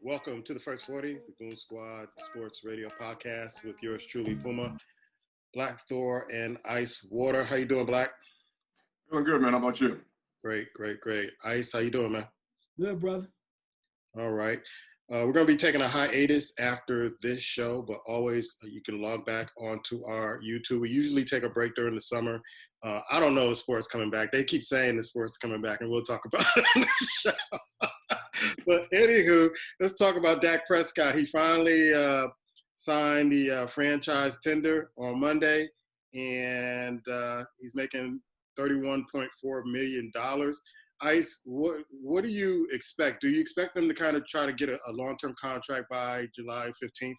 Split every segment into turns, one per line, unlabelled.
Welcome to the First 40, the Goon Squad Sports Radio Podcast with yours truly, Puma, Black Thor, and Ice Water. How you doing, Black?
Doing good, man. How about you?
Great. Ice, how you doing, man?
Good, brother.
All right. We're going to be taking a hiatus after this show, but always you can log back onto our YouTube. We usually take a break during the summer. I don't know if sports coming back. They keep saying the sports coming back, and we'll talk about it on the show. But anywho, let's talk about Dak Prescott. He finally signed the franchise tender on Monday, and he's making $31.4 million. Ice, what do you expect? Do you expect them to kind of try to get a long-term contract by July 15th?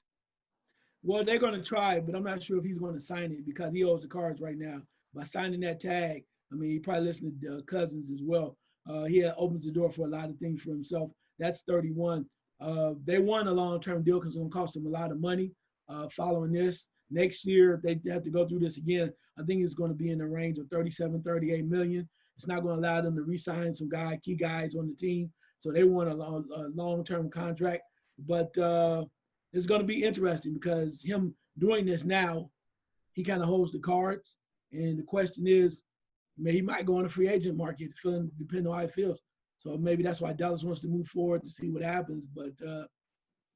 Well, they're going to try, but I'm not sure if he's going to sign it because he owes the Cards right now. By signing that tag, I mean, he probably listened to Cousins as well. He opens the door for a lot of things for himself. That's 31. They won a long-term deal because it's going to cost them a lot of money following this. Next year, they have to go through this again. I think it's going to be in the range of 37, 38 million. It's not going to allow them to re-sign some key guys on the team. So they want a long-term contract. But it's going to be interesting because him doing this now, he kind of holds the cards. And the question is, he might go on the free agent market, depending on how he feels. So maybe that's why Dallas wants to move forward to see what happens. But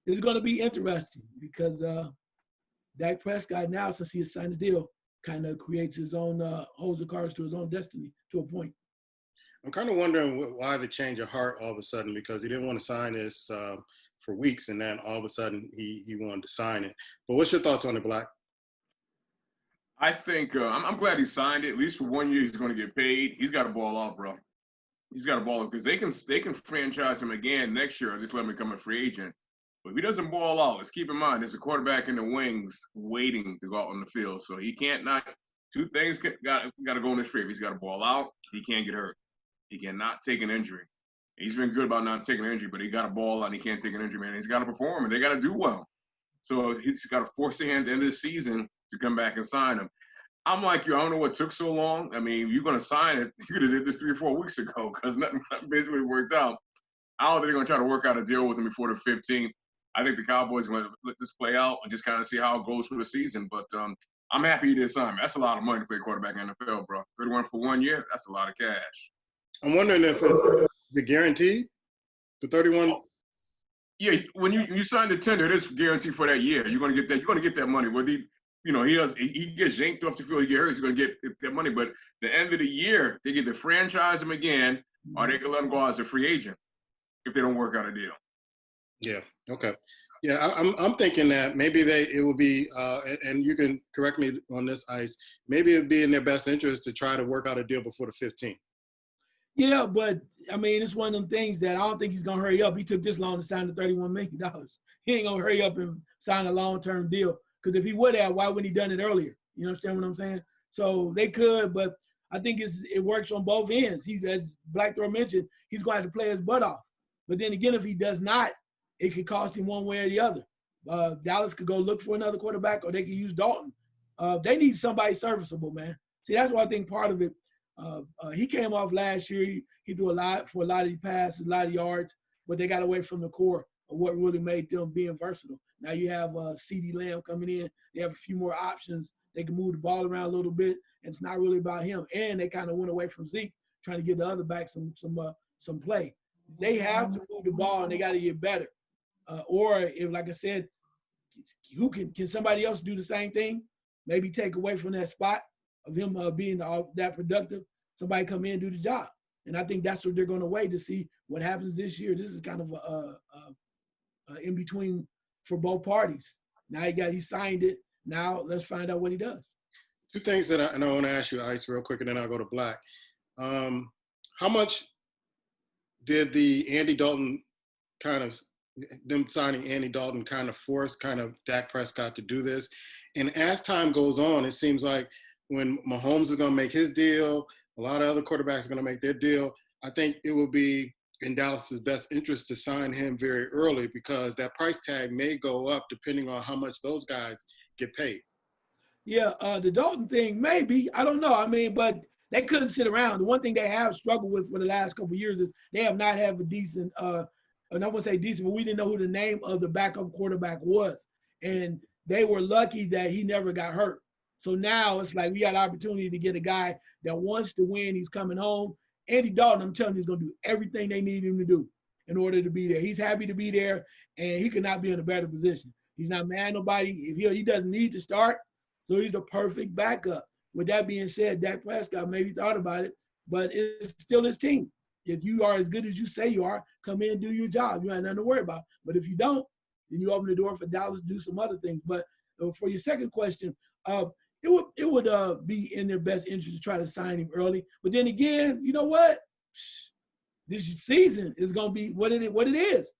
it's going to be interesting because Dak Prescott now, since he has signed the deal, kind of creates his own, holds the cards to his own destiny to a point.
I'm kind of wondering why the change of heart all of a sudden, because he didn't want to sign this for weeks, and then all of a sudden he wanted to sign it. But what's your thoughts on it, Black?
I think I'm glad he signed it. At least for 1 year, he's going to get paid. He's got to ball out, bro. He's got to ball out because they can franchise him again next year or just let him become a free agent. But if he doesn't ball out, let's keep in mind there's a quarterback in the wings waiting to go out on the field. So he can't not. Two things got to go in his favor. He's got to ball out. He can't get hurt. He cannot take an injury. He's been good about not taking an injury, but he got to ball out and he can't take an injury, man. He's got to perform and they got to do well. So he's got to force the hand at the end of the season to come back and sign him. I'm like you. I don't know what took so long. I mean, you're going to sign it. You could have did this 3 or 4 weeks ago because nothing basically worked out. I don't think they're going to try to work out a deal with him before the 15th. I think the Cowboys are going to let this play out and just kind of see how it goes for the season. But I'm happy he did sign. That's a lot of money to play a quarterback in the NFL, bro. 31 for 1 year, that's a lot of cash.
I'm wondering if it's guaranteed, the 31.
Oh, yeah, when you sign the tender, it is guaranteed for that year. You're going to get that. You're going to get that money. Whether he gets yanked off the field, he gets hurt, he's going to get that money. But the end of the year, they get to franchise him again, or they can let him go out as a free agent if they don't work out a deal.
Yeah. Okay. Yeah, I'm thinking that maybe it will be, and you can correct me on this, Ice. Maybe it would be in their best interest to try to work out a deal before the 15th.
Yeah, but I mean, it's one of them things that I don't think he's gonna hurry up. He took this long to sign the $31 million. He ain't gonna hurry up and sign a long-term deal. Because if he would have, why wouldn't he done it earlier? You understand what I'm saying? So they could, but I think it works on both ends. As Black Thor mentioned, he's going to have to play his butt off. But then again, if he does not, it could cost him one way or the other. Dallas could go look for another quarterback, or they could use Dalton. They need somebody serviceable, man. See, that's why I think part of it. He came off last year. He threw a lot of these passes, a lot of yards, but they got away from the core of what really made them being versatile. Now you have CeeDee Lamb coming in. They have a few more options. They can move the ball around a little bit, and it's not really about him. And they kind of went away from Zeke, trying to give the other back some play. They have to move the ball, and they got to get better. Or if, like I said, can somebody else do the same thing? Maybe take away from that spot of him being that productive. Somebody come in and do the job. And I think that's what they're going to wait to see what happens this year. This is kind of in between for both parties. Now he signed it. Now let's find out what he does.
Two things that I want to ask you, Ice, real quick, and then I'll go to Black. How much did the Andy Dalton them signing Andy Dalton kind of force Dak Prescott to do this? And as time goes on, it seems like when Mahomes is going to make his deal, a lot of other quarterbacks are going to make their deal. I think it will be in Dallas's best interest to sign him very early because that price tag may go up depending on how much those guys get paid.
Yeah, the Dalton thing, maybe. I don't know. I mean, but they couldn't sit around. The one thing they have struggled with for the last couple of years is they have not had a decent and I wouldn't say decent, but we didn't know who the name of the backup quarterback was. And they were lucky that he never got hurt. So now it's like we got an opportunity to get a guy that wants to win. He's coming home. Andy Dalton, I'm telling you, he's going to do everything they need him to do in order to be there. He's happy to be there, and he could not be in a better position. He's not mad at nobody. If he doesn't need to start, so he's the perfect backup. With that being said, Dak Prescott maybe thought about it, but it's still his team. If you are as good as you say you are, come in and do your job. You have nothing to worry about. But if you don't, then you open the door for Dallas to do some other things. But for your second question, it would be in their best interest to try to sign him early. But then again, you know what? This season is going to be what it is.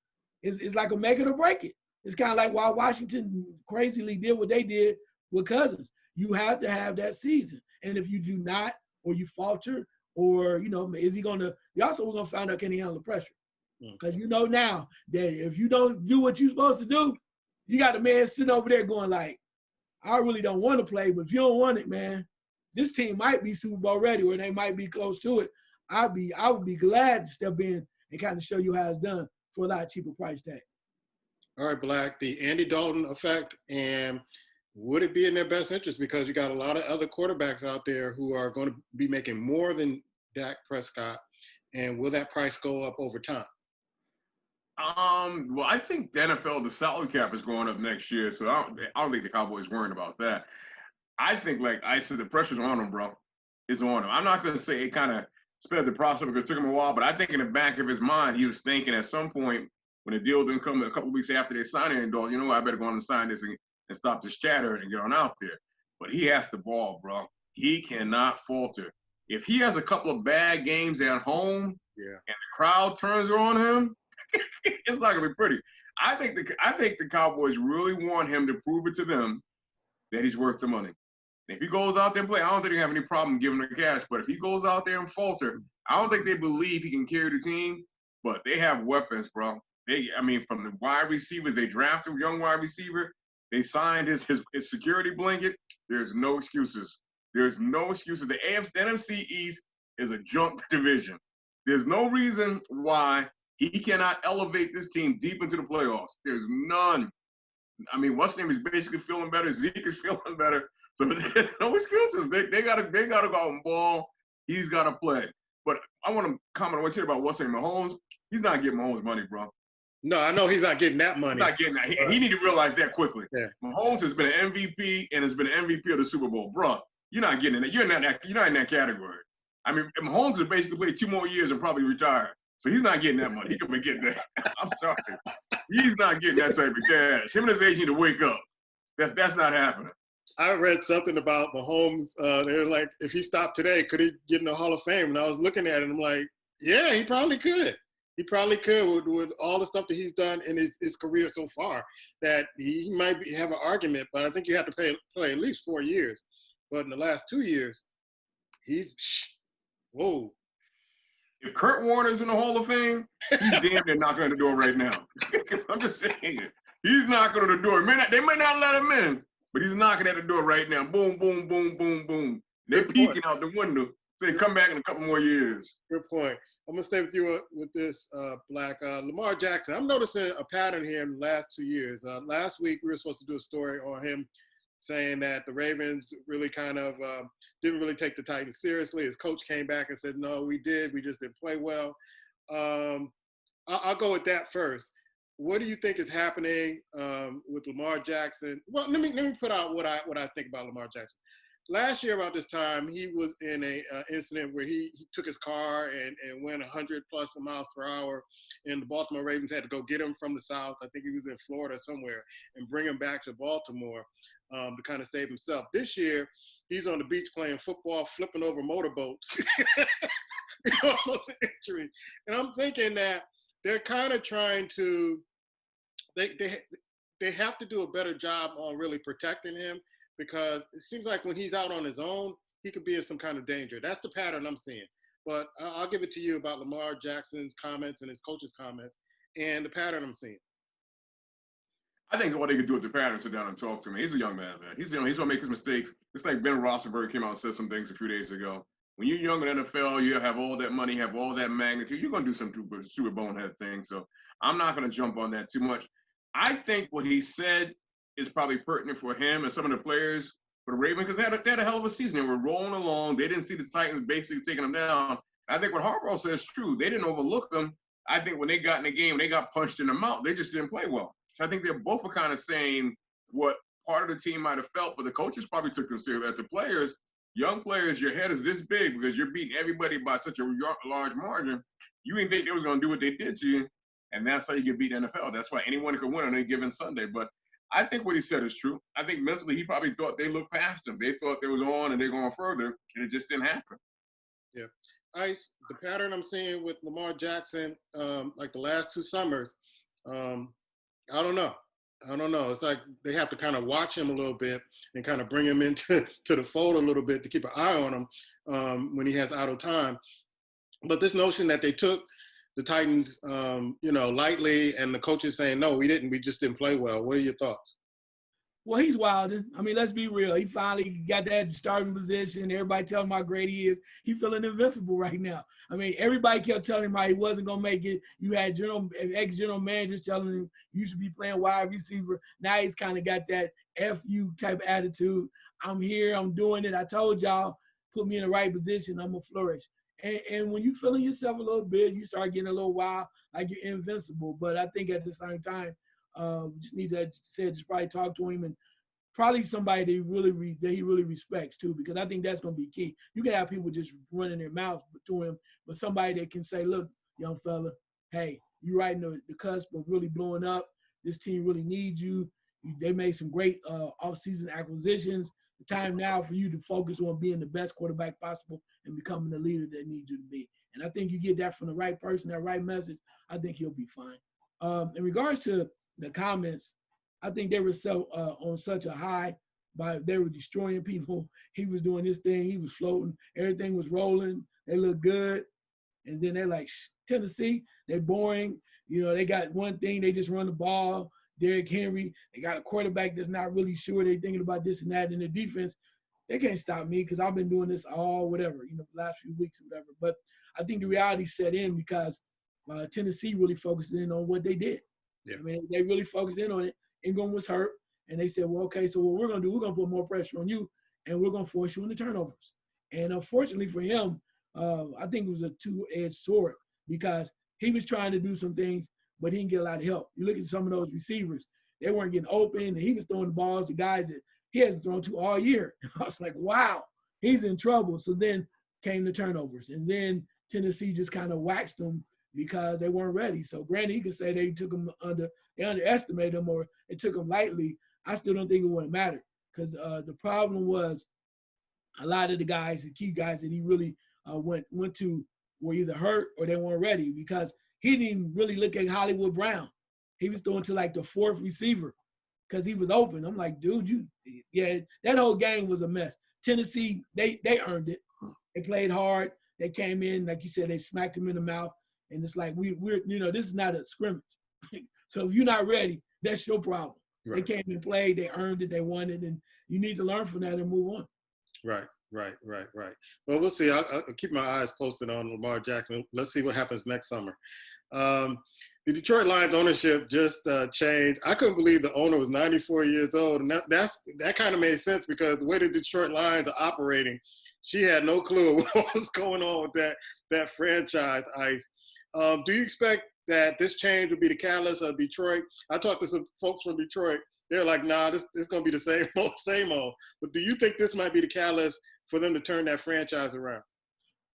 It's like a make it or break it. It's kind of like why Washington crazily did what they did with Cousins. You have to have that season. And if you do not, or you falter, or, is he going to – we're going to find out, can he handle the pressure? Because you know now that if you don't do what you're supposed to do, you got a man sitting over there going like, I really don't want to play, but if you don't want it, man, this team might be Super Bowl ready or they might be close to it. I would be glad to step in and kind of show you how it's done for a lot cheaper price tag.
All right, Black, the Andy Dalton effect, and would it be in their best interest? Because you got a lot of other quarterbacks out there who are going to be making more than Dak Prescott, and will that price go up over time?
Well, I think the NFL, the salary cap is going up next year, so I don't think the Cowboys worrying about that. I think, like I said, the pressure's on them, bro. It's on them. I'm not going to say it kind of sped the process because it took him a while, but I think in the back of his mind, he was thinking at some point when the deal didn't come a couple of weeks after they signed it, and you know what, I better go on and sign this and stop this chatter and get on out there. But he has the ball, bro. He cannot falter. If he has a couple of bad games at home and the crowd turns on him, it's not gonna be pretty. I think the Cowboys really want him to prove it to them that he's worth the money. And if he goes out there and play, I don't think they have any problem giving him the cash. But if he goes out there and falter, I don't think they believe he can carry the team. But they have weapons, bro. From the wide receivers, they drafted a young wide receiver. They signed his security blanket. There's no excuses. There's no excuses. The NFC East is a junk division. There's no reason why he cannot elevate this team deep into the playoffs. There's none. What's name is basically feeling better. Zeke is feeling better. So there's no excuses. They gotta go out and ball. He's gotta play. But I want to comment on what's here about what's name Mahomes. He's not getting Mahomes money, bro.
No, I know he's not getting that money.
He's not getting that. And he need to realize that quickly.
Yeah.
Mahomes has been an MVP and has been an MVP of the Super Bowl, bro. You're not getting it. You're not in that category. Mahomes has basically played 2 more years and probably retired. So he's not getting that money. He could be getting that. I'm sorry. He's not getting that type of cash. Him and his agent need to wake up. That's not happening.
I read something about Mahomes. They were like, if he stopped today, could he get in the Hall of Fame? And I was looking at it, and I'm like, yeah, he probably could. He probably could with all the stuff that he's done in his career so far, that he might have an argument, but I think you have to play at least 4 years. But in the last 2 years, he's whoa.
If Kurt Warner's in the Hall of Fame, he's damn near knocking on the door right now. I'm just saying. He's knocking on the door. They may not let him in, but he's knocking at the door right now. Boom, boom, boom, boom, boom. They're peeking out the window, saying, come back in a couple more years.
Good point. I'm going to stay with you with this, Black. Lamar Jackson, I'm noticing a pattern here in the last 2 years. Last week, we were supposed to do a story on him saying that the Ravens really kind of didn't really take the Titans seriously. His coach came back and said, no, we did. We just didn't play well. I'll go with that first. What do you think is happening with Lamar Jackson? Well, let me put out what I think about Lamar Jackson. Last year about this time, he was in a incident where he took his car and went 100+ miles per hour, and the Baltimore Ravens had to go get him from the South. I think he was in Florida somewhere, and bring him back to Baltimore to kind of save himself. This year, he's on the beach playing football, flipping over motorboats. Almost an injury. And I'm thinking that they're kind of trying to they have to do a better job on really protecting him, because it seems like when he's out on his own, he could be in some kind of danger. That's the pattern I'm seeing. But I'll give it to you about Lamar Jackson's comments and his coach's comments and the pattern I'm seeing.
I think all they could do with the parents sit down and talk to him. He's a young man. He's going to make his mistakes. It's like Ben Roethlisberger came out and said some things a few days ago. when you're young in the NFL, you have all that money, have all that magnitude, you're going to do some super bonehead things. So I'm not going to jump on that too much. I think what he said is probably pertinent for him and some of the players for the Ravens, because they had a hell of a season. They were rolling along. They didn't see the Titans basically taking them down. I think what Harbaugh says is true. They didn't overlook them. I think when they got in the game, they got punched in the mouth. They just didn't play well. So I think they're both are kind of saying what part of the team might have felt, but the coaches probably took them serious. As the players, young players, your head is this big because you're beating everybody by such a large margin. You didn't think they was going to do what they did to you, and that's how you get beat in the NFL. That's why anyone could win on any given Sunday. But I think what he said is true. I think mentally he probably thought they looked past him. They thought they was on and they're going further, and it just didn't happen.
Yeah. Ice, the pattern I'm seeing with Lamar Jackson, like the last 2 summers, I don't know. It's like they have to kind of watch him a little bit and kind of bring him into the fold a little bit to keep an eye on him when he has idle time. But this notion that they took the Titans, lightly, and the coaches saying, no, we didn't. We just didn't play well. What are your thoughts?
Well, he's wilding. I mean, let's be real. He finally got that starting position. Everybody telling him how great he is. He's feeling invincible right now. I mean, everybody kept telling him how he wasn't going to make it. You had ex-general managers telling him you should be playing wide receiver. Now he's kind of got that F-U type attitude. I'm here. I'm doing it. I told y'all, put me in the right position. I'm going to flourish. And when you're feeling yourself a little bit, you start getting a little wild, like you're invincible. But I think at the same time, just need to just probably talk to him, and probably somebody that he really respects too, because I think that's going to be key. You can have people just running their mouths to him, but somebody that can say, look, young fella, hey, you're right in the cusp of really blowing up. This team really needs you. They made some great offseason acquisitions. The time now for you to focus on being the best quarterback possible and becoming the leader that needs you to be. And I think you get that from the right person, that right message, I think he'll be fine. In regards to the comments, I think they were so on such a high, they were destroying people. He was doing his thing. He was floating. Everything was rolling. They looked good. And then they're like, Tennessee, they're boring. They got one thing. They just run the ball. Derrick Henry, they got a quarterback that's not really sure. They're thinking about this and that. In their defense, they can't stop me because I've been doing this all the last few weeks or whatever. But I think the reality set in because Tennessee really focused in on what they did. Yeah. I mean, they really focused in on it. Ingram was hurt, and they said, well, okay, so what we're going to do, we're going to put more pressure on you, and we're going to force you into turnovers. And unfortunately for him, I think it was a two-edged sword because he was trying to do some things, but he didn't get a lot of help. You look at some of those receivers, they weren't getting open, and he was throwing the balls to guys that he hasn't thrown to all year. I was like, wow, he's in trouble. So then came the turnovers, and then Tennessee just kind of waxed them because they weren't ready. So granted, he could say they underestimated them or they took them lightly. I still don't think it would have mattered because the problem was a lot of the guys, the key guys that he really went to were either hurt or they weren't ready because he didn't really look at Hollywood Brown. He was throwing to like the fourth receiver because he was open. I'm like, dude, that whole game was a mess. Tennessee, they earned it. They played hard. They came in, like you said, they smacked him in the mouth. And it's like, we're this is not a scrimmage. So if you're not ready, that's your problem. Right. They came and played, they earned it, they won it, and you need to learn from that and move on.
Right. Well, we'll see. I'll keep my eyes posted on Lamar Jackson. Let's see what happens next summer. The Detroit Lions ownership just changed. I couldn't believe the owner was 94 years old. And that kind of made sense because the way the Detroit Lions are operating, she had no clue what was going on with that franchise, Ice. Do you expect that this change would be the catalyst of Detroit? I talked to some folks from Detroit. They're like, nah, this is going to be the same old. But do you think this might be the catalyst for them to turn that franchise around?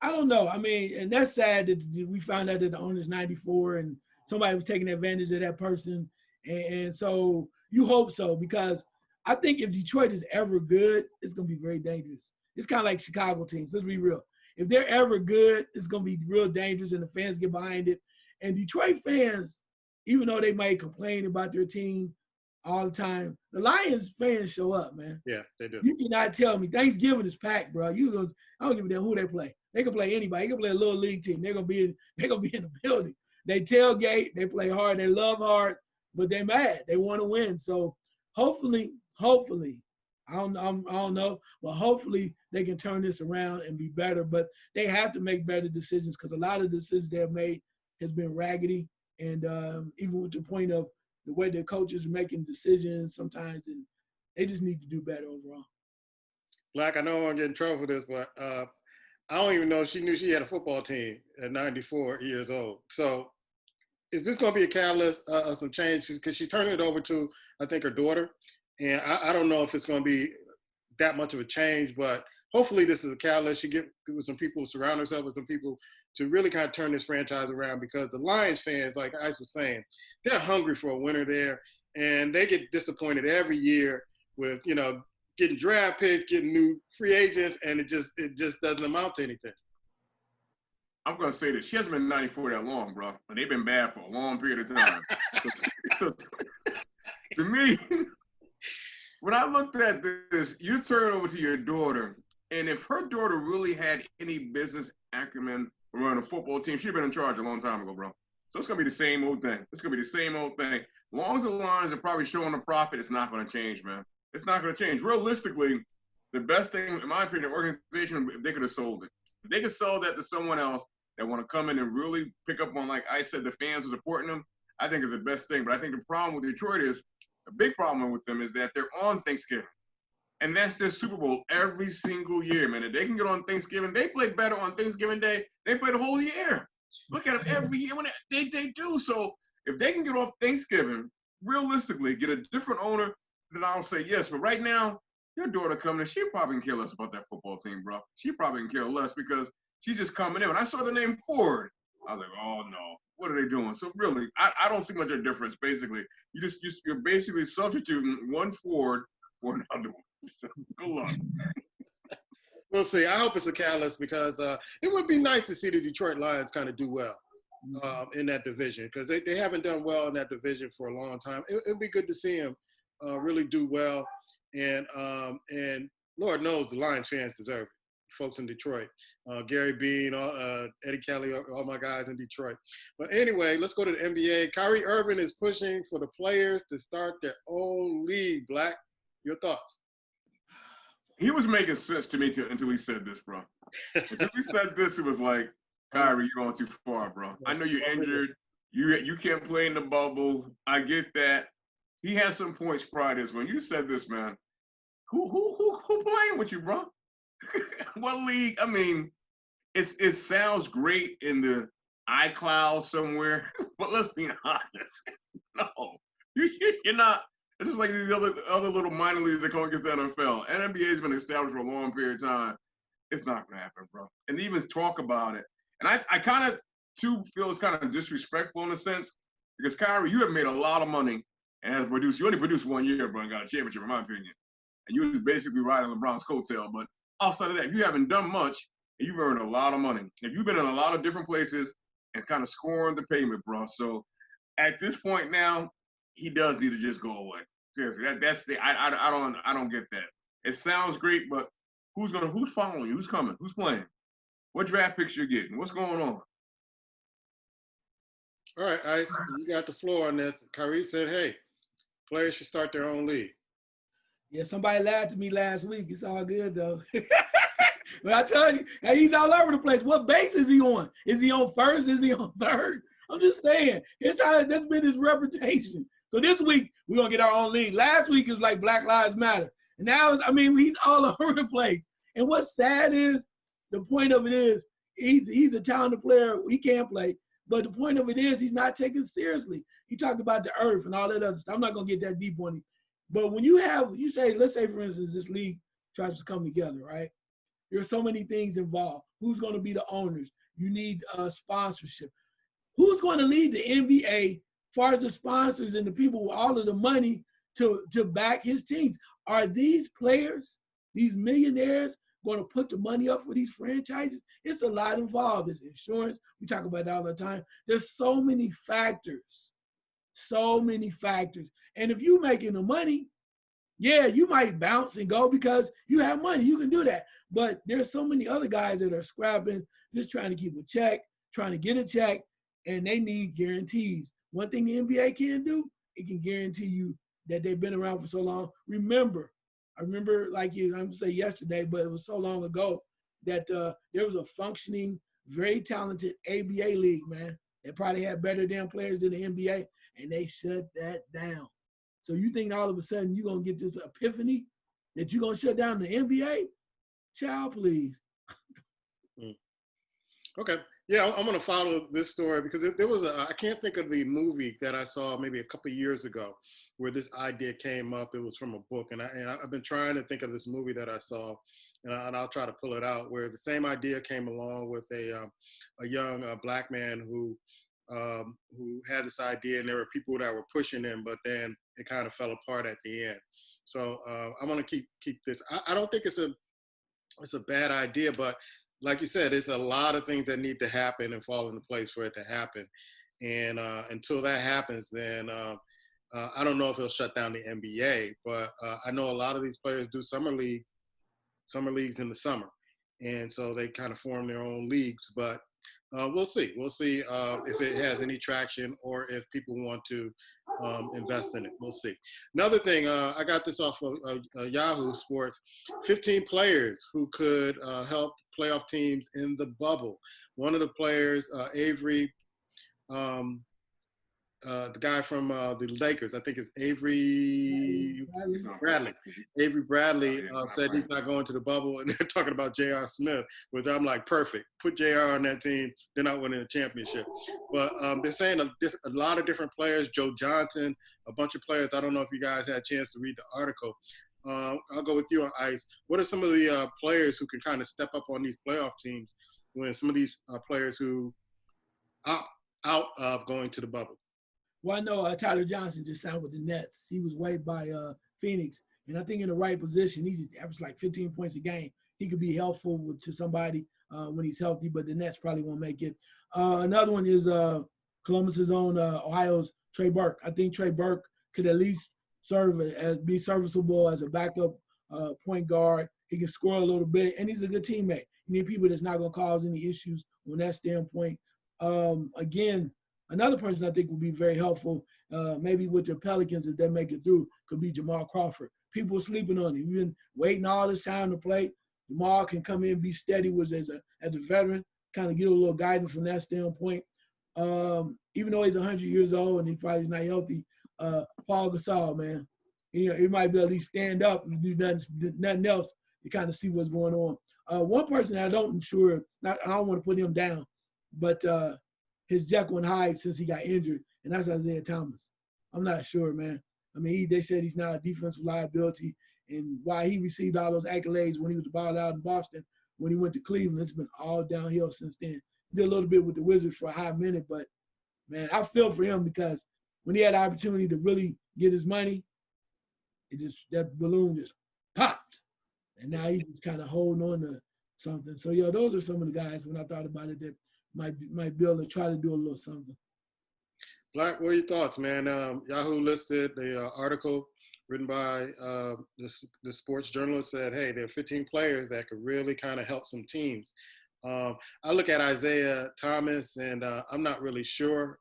I don't know. I mean, and that's sad that we found out that the owner's 94 and somebody was taking advantage of that person. And so you hope so because I think if Detroit is ever good, it's going to be very dangerous. It's kind of like Chicago teams. Let's be real. If they're ever good, it's going to be real dangerous and the fans get behind it. And Detroit fans, even though they might complain about their team all the time, the Lions fans show up, man.
Yeah, they do.
You cannot tell me. Thanksgiving is packed, bro. I don't give a damn who they play. They can play anybody. They can play a little league team. They're gonna be in the building. They tailgate. They play hard. They love hard, but they're mad. They want to win. So hopefully, I don't know, but hopefully they can turn this around and be better. But they have to make better decisions because a lot of the decisions they have made has been raggedy. And even to the point of the way the coaches are making decisions sometimes, and they just need to do better overall.
Black, I know I won't get in trouble for this, but I don't even know if she knew she had a football team at 94 years old. So is this going to be a catalyst of some change? Because she turned it over to, I think, her daughter. And I don't know if it's going to be that much of a change, but hopefully this is a catalyst. She get with some people, surround herself with some people to really kind of turn this franchise around, because the Lions fans, like Ice was saying, they're hungry for a winner there. And they get disappointed every year with, you know, getting draft picks, getting new free agents, and it just doesn't amount to anything.
I'm going to say this. She hasn't been 94 that long, bro. But they've been bad for a long period of time. so to me, when I looked at this, you turn it over to your daughter, and if her daughter really had any business acumen running a football team, she'd been in charge a long time ago, bro. So it's going to be the same old thing. It's going to be the same old thing. As long as the Lions are probably showing a profit, it's not going to change, man. It's not going to change. Realistically, the best thing, in my opinion, the organization, if they could have sold it. If they could sell that to someone else that want to come in and really pick up on, like I said, the fans are supporting them, I think is the best thing. But I think the problem with Detroit is, a big problem with them is that they're on Thanksgiving. And that's their Super Bowl every single year, man. If they can get on Thanksgiving, they play better on Thanksgiving Day. They play the whole year. Look at them every year when they do. So if they can get off Thanksgiving, realistically, get a different owner, then I'll say yes. But right now, your daughter coming in, she probably can care less about that football team, bro. She probably can care less because she's just coming in. When I saw the name Ford, I was like, oh no, what are they doing? So really, I don't see much of a difference. Basically, you're basically substituting one Ford for another one. So, good luck.
We'll see. I hope it's a catalyst, because it would be nice to see the Detroit Lions kind of do well in that division, because they haven't done well in that division for a long time. It'd be good to see them really do well, and Lord knows the Lions fans deserve it. Folks in Detroit, Gary Bean, Eddie Kelly, all my guys in Detroit. But anyway, let's go to the NBA. Kyrie Irving is pushing for the players to start their own league. Black, your thoughts?
He was making sense to me until he said this, bro. Until he said this, it was like, Kyrie, you're going too far, bro. I know you're injured. You can't play in the bubble. I get that. He had some points prior to this. When you said this, man, who playing with you, bro? What league? I mean, it sounds great in the iCloud somewhere, but let's be honest. No, you're not. It's just like these other little minor leagues that come against the NFL. And NBA has been established for a long period of time. It's not going to happen, bro. And even talk about it. And I kind of, too, feel it's kind of disrespectful in a sense, because, Kyrie, you have made a lot of money and has produced. You only produced 1 year, bro, and got a championship, in my opinion. And you was basically riding LeBron's coattail. But outside of that, you haven't done much, and you've earned a lot of money. And you've been in a lot of different places and kind of scoring the payment, bro. So at this point now, he does need to just go away. Seriously, that's the I don't get that. It sounds great, but who's following you? Who's coming? Who's playing? What draft picks you're getting? What's going on?
All right, Ice, you got the floor on this. Kyrie said, hey, players should start their own league.
Yeah, somebody laughed at me last week. It's all good, though. But I tell you, hey, he's all over the place. What base is he on? Is he on first? Is he on third? I'm just saying. That's been his reputation. So this week, we're going to get our own league. Last week, it was like Black Lives Matter. And now, he's all over the place. And what's sad is, the point of it is, he's a talented player. He can play. But the point of it is, he's not taken seriously. He talked about the earth and all that other stuff. I'm not going to get that deep on him. But when you say, let's say, for instance, this league tries to come together, right? There's so many things involved. Who's going to be the owners? You need sponsorship. Who's going to lead the NBA as far as the sponsors and the people with all of the money to back his teams? Are these players, these millionaires, going to put the money up for these franchises? It's a lot involved. There's insurance. We talk about that all the time. There's so many factors. So many factors. And if you're making the money, yeah, you might bounce and go because you have money. You can do that. But there's so many other guys that are scrapping, just trying to keep a check, trying to get a check, and they need guarantees. One thing the NBA can do, it can guarantee you that they've been around for so long. Remember, I remember, like I'm gonna say yesterday, but it was so long ago that there was a functioning, very talented ABA league, man. They probably had better damn players than the NBA, and they shut that down. So you think all of a sudden you're gonna get this epiphany that you're gonna shut down the NBA? Child, please.
Okay. Yeah, I'm going to follow this story because there was I can't think of the movie that I saw maybe a couple of years ago where this idea came up. It was from a book. And I've been trying to think of this movie that I saw, and I'll try to pull it out, where the same idea came along with a young black man who had this idea, and there were people that were pushing him, but then it kind of fell apart at the end. So I'm going to keep this. I don't think it's a bad idea, but like you said, it's a lot of things that need to happen and fall into place for it to happen. And until that happens, then I don't know if he'll shut down the NBA. But I know a lot of these players do summer leagues in the summer, and so they kind of form their own leagues. But we'll see. We'll see if it has any traction or if people want to invest in it. We'll see. Another thing, I got this off of Yahoo Sports. 15 players who could help playoff teams in the bubble. One of the players, Avery, the guy from the Lakers, I think it's Avery Bradley. Avery Bradley said he's not going to the bubble, and they're talking about J.R. Smith, which I'm like, perfect. Put J.R. on that team. They're not winning a championship. But they're saying a lot of different players, Joe Johnson, a bunch of players. I don't know if you guys had a chance to read the article. I'll go with you on Ice. What are some of the players who can kind of step up on these playoff teams when some of these players who opt out of going to the bubble?
Well, I know Tyler Johnson just signed with the Nets. He was waived by Phoenix, and I think in the right position, he averaged like 15 points a game. He could be helpful to somebody when he's healthy, but the Nets probably won't make it. Another one is Columbus's own Ohio's Trey Burke. I think Trey Burke could at least be serviceable as a backup point guard. He can score a little bit, and he's a good teammate. You need people that's not going to cause any issues on that standpoint. Again, another person I think would be very helpful, maybe with the Pelicans if they make it through, could be Jamal Crawford. People are sleeping on him. He's been waiting all this time to play. Jamal can come in, be steady as a veteran, kind of get a little guidance from that standpoint. Even though he's 100 years old and he probably is not healthy, Paul Gasol, man, he might be able to stand up and do nothing else to kind of see what's going on. One person I don't want to put him down, but his Jekyll and Hyde since he got injured, and that's Isaiah Thomas. I'm not sure, man. I mean, they said he's not a defensive liability, and while he received all those accolades when he was balled out in Boston, when he went to Cleveland, it's been all downhill since then. He did a little bit with the Wizards for a hot minute, but, man, I feel for him because when he had the opportunity to really get his money, that balloon just popped, and now he's just kind of holding on to something. So, those are some of the guys, when I thought about it, that might be able to try to do a little something.
Black, what are your thoughts, man? Yahoo listed the article written by the sports journalist said, hey, there are 15 players that could really kind of help some teams. I look at Isaiah Thomas, and I'm not really sure.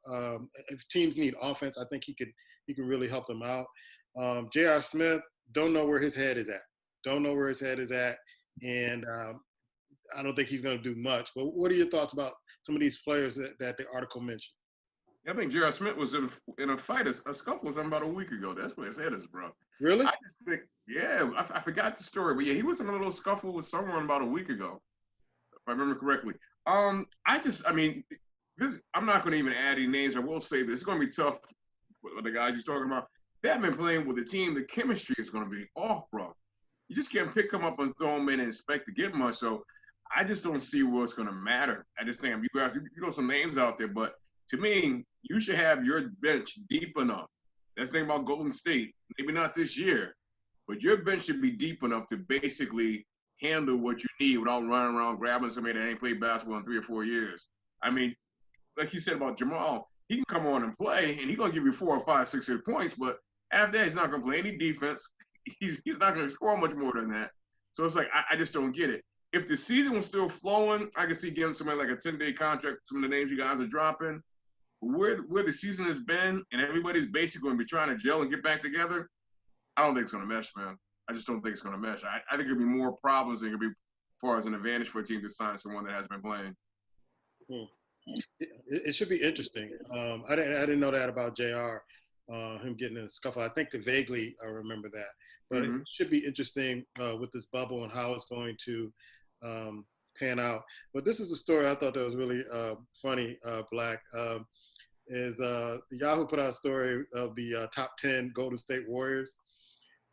If teams need offense, I think he can really help them out. J.R. Smith, don't know where his head is at. And I don't think he's going to do much. But what are your thoughts about some of these players that the article mentioned?
I think J.R. Smith was in a fight, a scuffle with something about a week ago. That's where his head is, bro.
Really?
I just think, I forgot the story, but he was in a little scuffle with someone about a week ago, if I remember correctly. I'm not going to even add any names. I will say this: it's going to be tough with the guys he's talking about. They haven't been playing with the team. The chemistry is going to be off, bro. You just can't pick them up and throw them in and expect to get much. So I just don't see what's going to matter. I just think you got some names out there, but to me, you should have your bench deep enough. That's the thing about Golden State. Maybe not this year, but your bench should be deep enough to basically handle what you need without running around grabbing somebody that ain't played basketball in 3 or 4 years. I mean, like you said about Jamal, he can come on and play, and he's going to give you 4 or 5, 6 good points, but after that, he's not going to play any defense. He's not going to score much more than that. So it's like, I just don't get it. If the season was still flowing, I could see giving somebody like a 10-day contract, some of the names you guys are dropping. Where the season has been and everybody's basically going to be trying to gel and get back together, I don't think it's going to mesh, man. I just don't think it's going to mesh. I think it'll be more problems than it'll be as far as an advantage for a team to sign someone that has been playing.
It should be interesting. I didn't know that about JR, him getting in a scuffle. I think that vaguely I remember that, but it should be interesting with this bubble and how it's going to pan out. But this is a story I thought that was really funny, Black. Is Yahoo put out a story of the top 10 Golden State Warriors,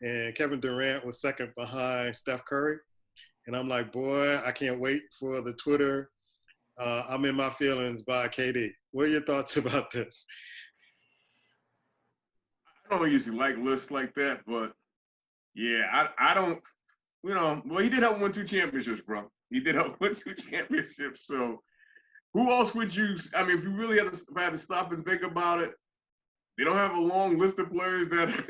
and Kevin Durant was second behind Steph Curry. And I'm like, boy, I can't wait for the Twitter I'm in my feelings by KD. What are your thoughts about this?
I don't usually like lists like that, but yeah, I don't, well, he did help win 2 championships, bro. He did help win 2 championships. So who else would you, I mean, if you really had to stop and think about it, they don't have a long list of players that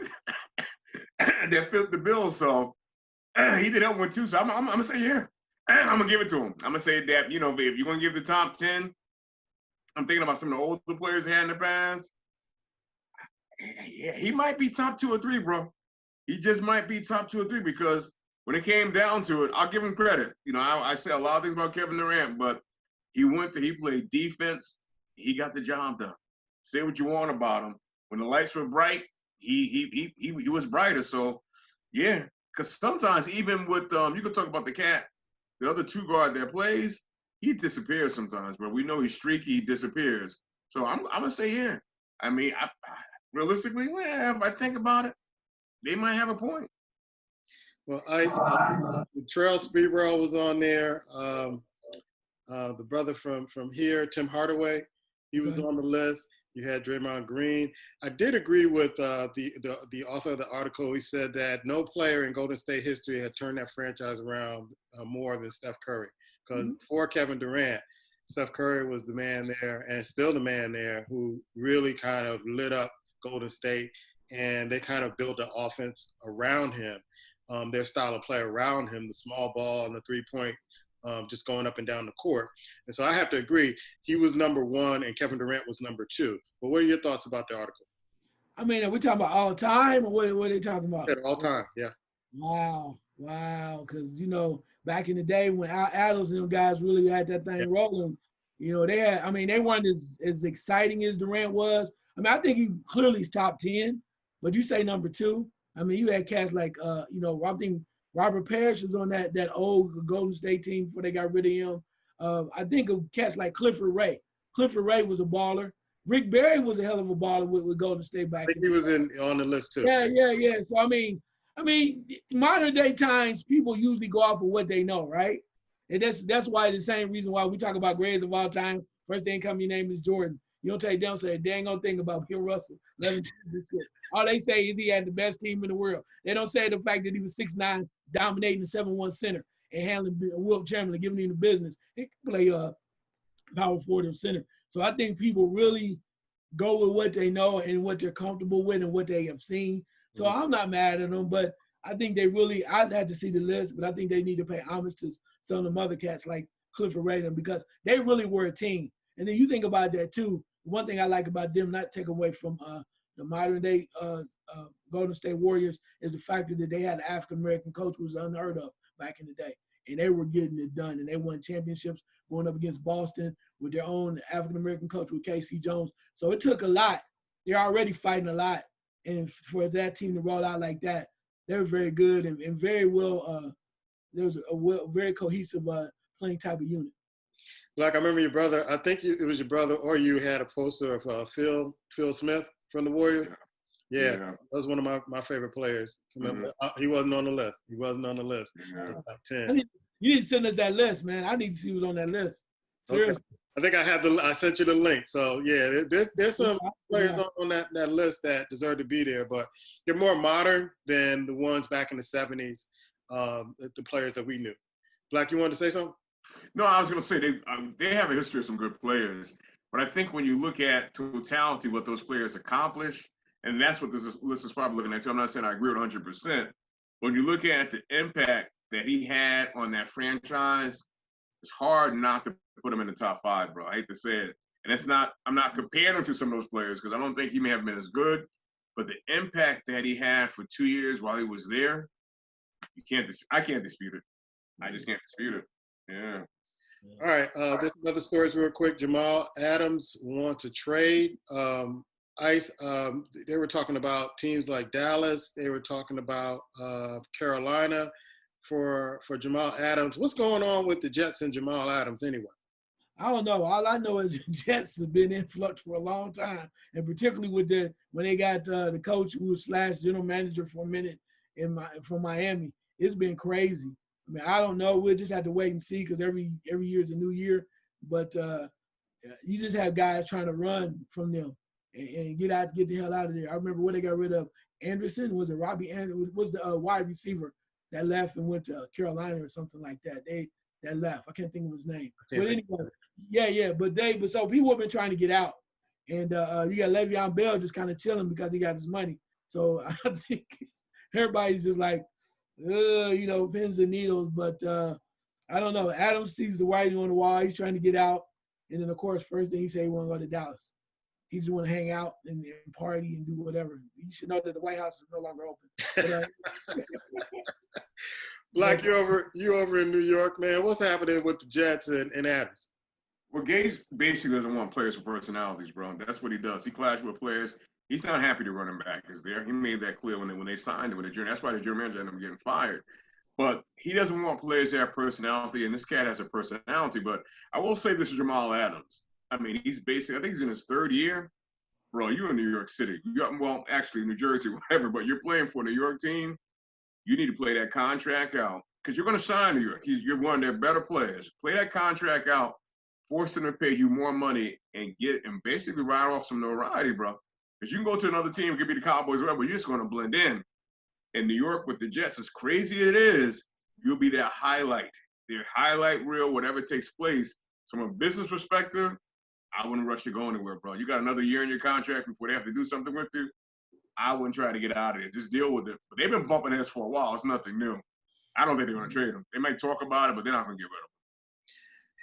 that fit the bill. So he did help win 2. So I'm going to say, yeah. I'm going to give it to him. I'm going to say that, if you're going to give the top 10, I'm thinking about some of the older players they had in the past. Yeah, he might be top 2 or 3, bro. He just might be top 2 or 3 because when it came down to it, I'll give him credit. I say a lot of things about Kevin Durant, but he played defense. He got the job done. Say what you want about him. When the lights were bright, he was brighter. So, yeah, because sometimes even with you could talk about the cat, the other 2 guard that plays, he disappears sometimes, but we know he's streaky, he disappears. So I'm gonna say yeah. I mean, realistically, if I think about it, they might have a point.
Well, Ice, Trail Speedwell was on there. The brother from here, Tim Hardaway, he was on the list. You had Draymond Green. I did agree with the author of the article. He said that no player in Golden State history had turned that franchise around more than Steph Curry. Because before Kevin Durant, Steph Curry was the man there and still the man there who really kind of lit up Golden State, and they kind of built an offense around him, their style of play around him, the small ball and the three-point, just going up and down the court. And so I have to agree, he was number 1 and Kevin Durant was number 2. But what are your thoughts about the article?
I mean, are we talking about all time or what are they talking about?
All time, yeah.
Wow. Because, back in the day when Al Adams and them guys really had that thing rolling, they weren't as exciting as Durant was. I mean, I think he clearly is top 10, but you say number 2. I mean, you had cats like, I think Robert Parrish was on that old Golden State team before they got rid of him. I think of cats like Clifford Ray. Clifford Ray was a baller. Rick Barry was a hell of a baller with Golden State back.
I think he was on the list too.
Yeah. So I mean, modern day times people usually go off of what they know, right? And that's why the same reason why we talk about greatest of all time. First thing come your name is Jordan. You don't take down say they ain't gonna think about Bill Russell. All they say is he had the best team in the world. They don't say the fact that he was 6'9", dominating the 7-1 center and handling Wilt Chamberlain, giving him the business. He can play power forward and center. So I think people really go with what they know and what they're comfortable with and what they have seen. So I'm not mad at them, but I think they really, I'd have to see the list, but I think they need to pay homage to some of the other cats like Clifford Ray because they really were a team. And then you think about that too. One thing I like about them, not take away from the modern day Golden State Warriors, is the fact that they had an African-American coach who was unheard of back in the day. And they were getting it done. And they won championships going up against Boston with their own African-American coach with K.C. Jones. So it took a lot. They're already fighting a lot. And for that team to roll out like that, they were very good and very well. There was a very cohesive playing type of unit.
Like I remember your brother, I think it was your brother or you had a poster of Phil Smith from the Warriors. Yeah, that was one of my favorite players. He wasn't on the list.
Yeah.
Top 10.
You need to send us that list, man. I need to see who's on that list. Seriously.
Okay. I think I sent you the link. So yeah, there's some players on that list that deserve to be there, but they're more modern than the ones back in the 70s, the players that we knew. Black, you wanted to say something?
No, I was going to say they have a history of some good players, but I think when you look at totality, what those players accomplish, and that's what this list is probably looking at too. I'm not saying I agree with 100%. When you look at the impact that he had on that franchise, it's hard not to put him in the top 5, bro. I hate to say it. And I'm not comparing him to some of those players because I don't think he may have been as good, but the impact that he had for 2 years while he was there, I can't dispute it. I just can't dispute it. Yeah.
All right. Just another stories real quick. Jamal Adams wants to trade. Ice. They were talking about teams like Dallas. They were talking about Carolina for Jamal Adams. What's going on with the Jets and Jamal Adams anyway?
I don't know. All I know is the Jets have been in flux for a long time, and particularly with when they got the coach who was / general manager for a minute from Miami. It's been crazy. I mean, I don't know. We'll just have to wait and see because every year is a new year. But you just have guys trying to run from them and get the hell out of there. I remember when they got rid of Anderson. Was it Robbie Anderson? Was the wide receiver that left and went to Carolina or something like that? That left. I can't think of his name. But anyway, yeah. But so people have been trying to get out. And you got Le'Veon Bell just kind of chilling because he got his money. So I think everybody's just like, pins and needles. But I don't know. Adams sees the writing on the wall. He's trying to get out. And then, of course, first thing he said he want to go to Dallas. He just want to hang out and party and do whatever. You should know that the White House is no longer open. But,
Black, you over in New York, man. What's happening with the Jets and Adams?
Well, Gase basically doesn't want players with personalities, bro. That's what he does. He clashes with players. He's not happy the running back is there. He made that clear when they signed him. That's why the general manager ended up getting fired. But he doesn't want players that have personality, and this cat has a personality. But I will say this is Jamal Adams. I mean, I think he's in his third year. Bro, you're in New York City. Actually, New Jersey, whatever, but you're playing for a New York team. You need to play that contract out because you're going to shine New York. You're one of their better players. Play that contract out, force them to pay you more money, and basically ride off some notoriety, bro. Because you can go to another team, it could be the Cowboys, whatever, you're just going to blend in. In New York with the Jets, as crazy it is, you'll be their highlight reel, whatever takes place. So from a business perspective, I wouldn't rush to go anywhere, bro. You got another year in your contract before they have to do something with you. I wouldn't try to get out of it. Just deal with it. But they've been bumping heads for a while. It's nothing new. I don't think they're going to trade him. They might talk about it, but they're not going to get rid of him.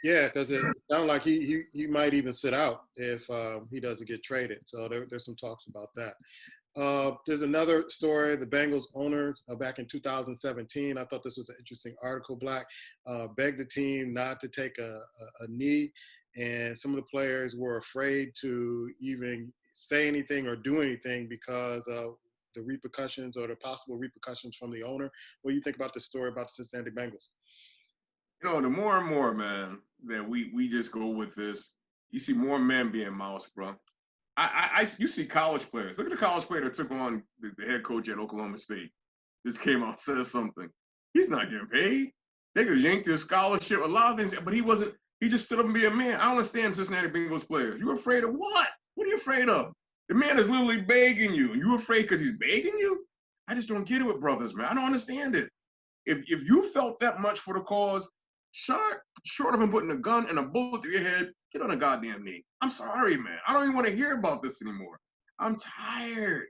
Yeah, because it sounds like he might even sit out if he doesn't get traded. So there's some talks about that. There's another story. The Bengals owners back in 2017, I thought this was an interesting article, Black, begged the team not to take a knee. And some of the players were afraid to even say anything or do anything because of the repercussions or the possible repercussions from the owner. What do you think about the story about the Cincinnati Bengals?
You know, the more and more, man, that we just go with this, you see more men being moused, bro. You see college players. Look at the college player that took on the head coach at Oklahoma State. Just came out and said something. He's not getting paid. They could yank his scholarship, a lot of things, but he just stood up and be a man. I don't understand Cincinnati Bengals players. You afraid of what? What are you afraid of? The man is literally begging you. You afraid because he's begging you? I just don't get it with brothers, man. I don't understand it. If you felt that much for the cause, short of him putting a gun and a bullet to your head, get on a goddamn knee. I'm sorry, man. I don't even want to hear about this anymore. I'm tired.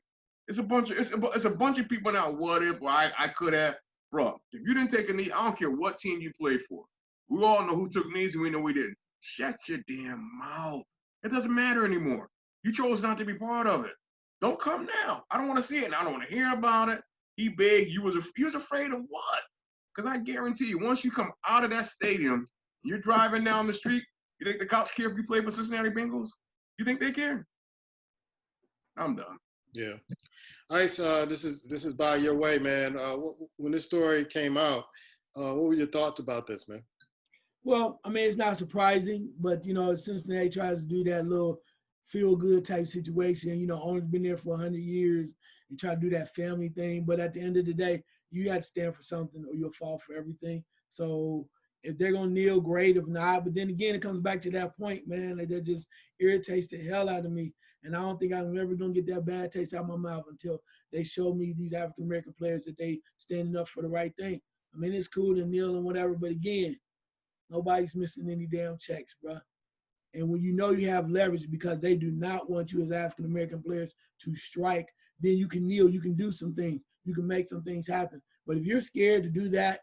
It's a bunch of people now. What if? Well, I could have, bro. If you didn't take a knee, I don't care what team you played for. We all know who took knees and we know we didn't. Shut your damn mouth. It doesn't matter anymore. You chose not to be part of it. Don't come now. I don't want to see it, and I don't want to hear about it. He begged. You was afraid of what? Because I guarantee you, once you come out of that stadium, you're driving down the street. You think the cops care if you play for Cincinnati Bengals? You think they care? I'm done.
Yeah. Ice, this is by your way, man. When this story came out, what were your thoughts about this, man?
Well, I mean, it's not surprising, but, Cincinnati tries to do that little feel-good type situation. Owner's been there for 100 years and try to do that family thing. But at the end of the day, you have to stand for something or you'll fall for everything. So if they're going to kneel, great. If not, but then again, it comes back to that point, man, that just irritates the hell out of me. And I don't think I'm ever going to get that bad taste out of my mouth until they show me these African-American players that they standing up for the right thing. I mean, it's cool to kneel and whatever, but again, nobody's missing any damn checks, bro. And when you have leverage because they do not want you as African-American players to strike, then you can kneel, you can do some things, you can make some things happen. But if you're scared to do that,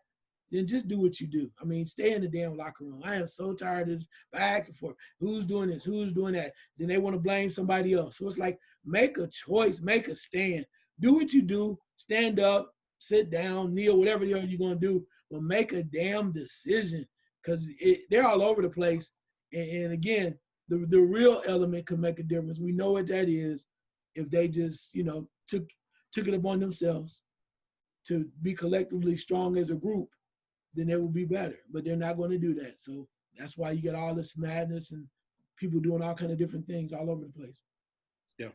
then just do what you do. I mean, stay in the damn locker room. I am so tired of this back and forth. Who's doing this? Who's doing that? Then they want to blame somebody else. So it's like, make a choice, make a stand. Do what you do, stand up, sit down, kneel, whatever you're going to do, but make a damn decision because they're all over the place. And again, the real element can make a difference. We know what that is if they just, took it upon themselves to be collectively strong as a group, then it will be better. But they're not going to do that. So that's why you get all this madness and people doing all kind of different things all over the place.
Yeah.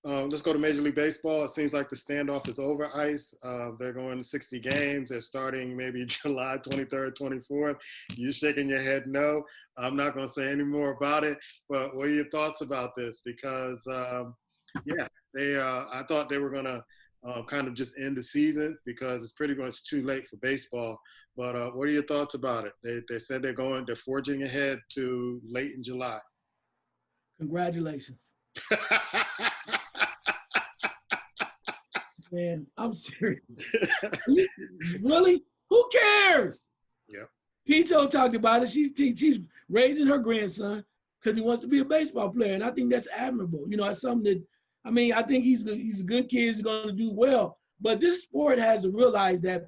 Let's go to Major League Baseball. It seems like the standoff is over, Ice. They're going 60 games. They're starting maybe July 23rd, 24th. You're shaking your head no. I'm not going to say any more about it. But what are your thoughts about this? Because, I thought they were going to kind of just end the season because it's pretty much too late for baseball. But what are your thoughts about it? They said they're forging ahead to late in July.
Congratulations. Man, I'm serious. Really? Who cares?
Yeah.
Picho talked about it. She's raising her grandson because he wants to be a baseball player, and I think that's admirable. It's something that, I think he's a good kid. He's going to do well. But this sport has to realize that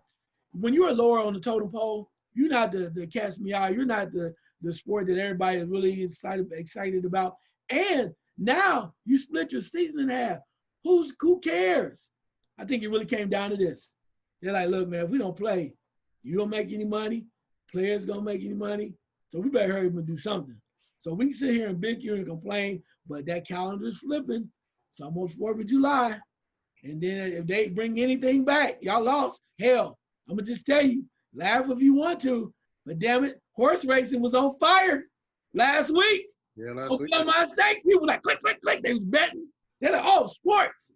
when you're lower on the totem pole, you're not the catch me out. You're not the sport that everybody is really excited about. And now you split your season in half. Who cares? I think it really came down to this. They're like, look, man, if we don't play, you don't make any money. Players don't make any money. So we better hurry up and do something. So we can sit here and bitch you and complain, but that calendar is flipping. It's almost 4th of July. And then if they bring anything back, y'all lost. Hell, I'm going to just tell you, laugh if you want to, but damn it, horse racing was on fire last week.
Yeah, last week.
My state, people like, click, click, click. They was betting. They're like, oh, sports.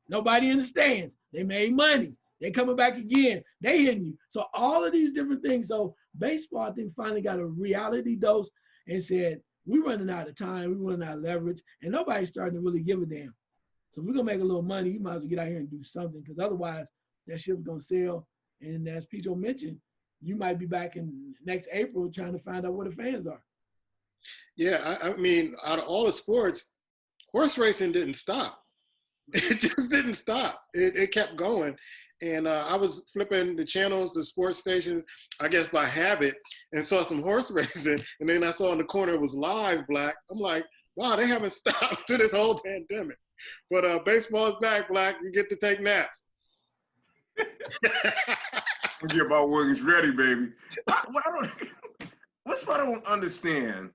Nobody understands. They made money. They coming back again. They hitting you. So all of these different things. So baseball, I think, finally got a reality dose and said, we're running out of time. We're running out of leverage. And nobody's starting to really give a damn. So if we're going to make a little money, you might as well get out here and do something because otherwise that ship's going to sail. And as Picho mentioned, you might be back in next April trying to find out where the fans are.
Yeah, out of all the sports, horse racing didn't stop. It just didn't stop. It kept going. And I was flipping the channels, the sports station, I guess by habit, and saw some horse racing. And then I saw in the corner it was live, Black. I'm like, wow, they haven't stopped through this whole pandemic. But baseball's back, Black. You get to take naps.
Forget about Williams ready, baby. That's what I don't understand.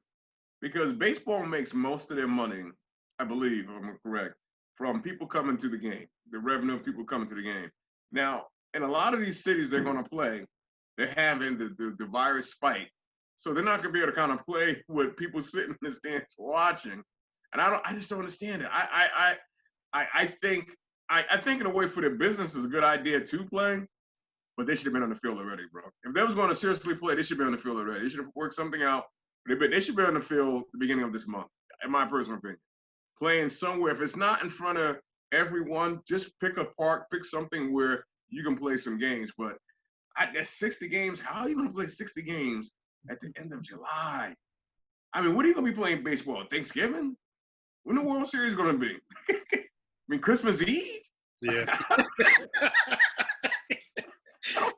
Because baseball makes most of their money, I believe, if I'm correct, from people coming to the game, the revenue of people coming to the game. Now, in a lot of these cities they're going to play, they're having the virus spike. So they're not going to be able to kind of play with people sitting in the stands watching. And I just don't understand it. I think in a way for their business is a good idea to play, but they should have been on the field already, bro. If they was going to seriously play, they should be on the field already. They should have worked something out. They should be on the field at the beginning of this month, in my personal opinion. Playing somewhere, if it's not in front of everyone, just pick a park, pick something where you can play some games. But that's 60 games. How are you going to play 60 games at the end of July? What are you going to be playing baseball? Thanksgiving? When the World Series going to be? Christmas Eve?
Yeah.
I don't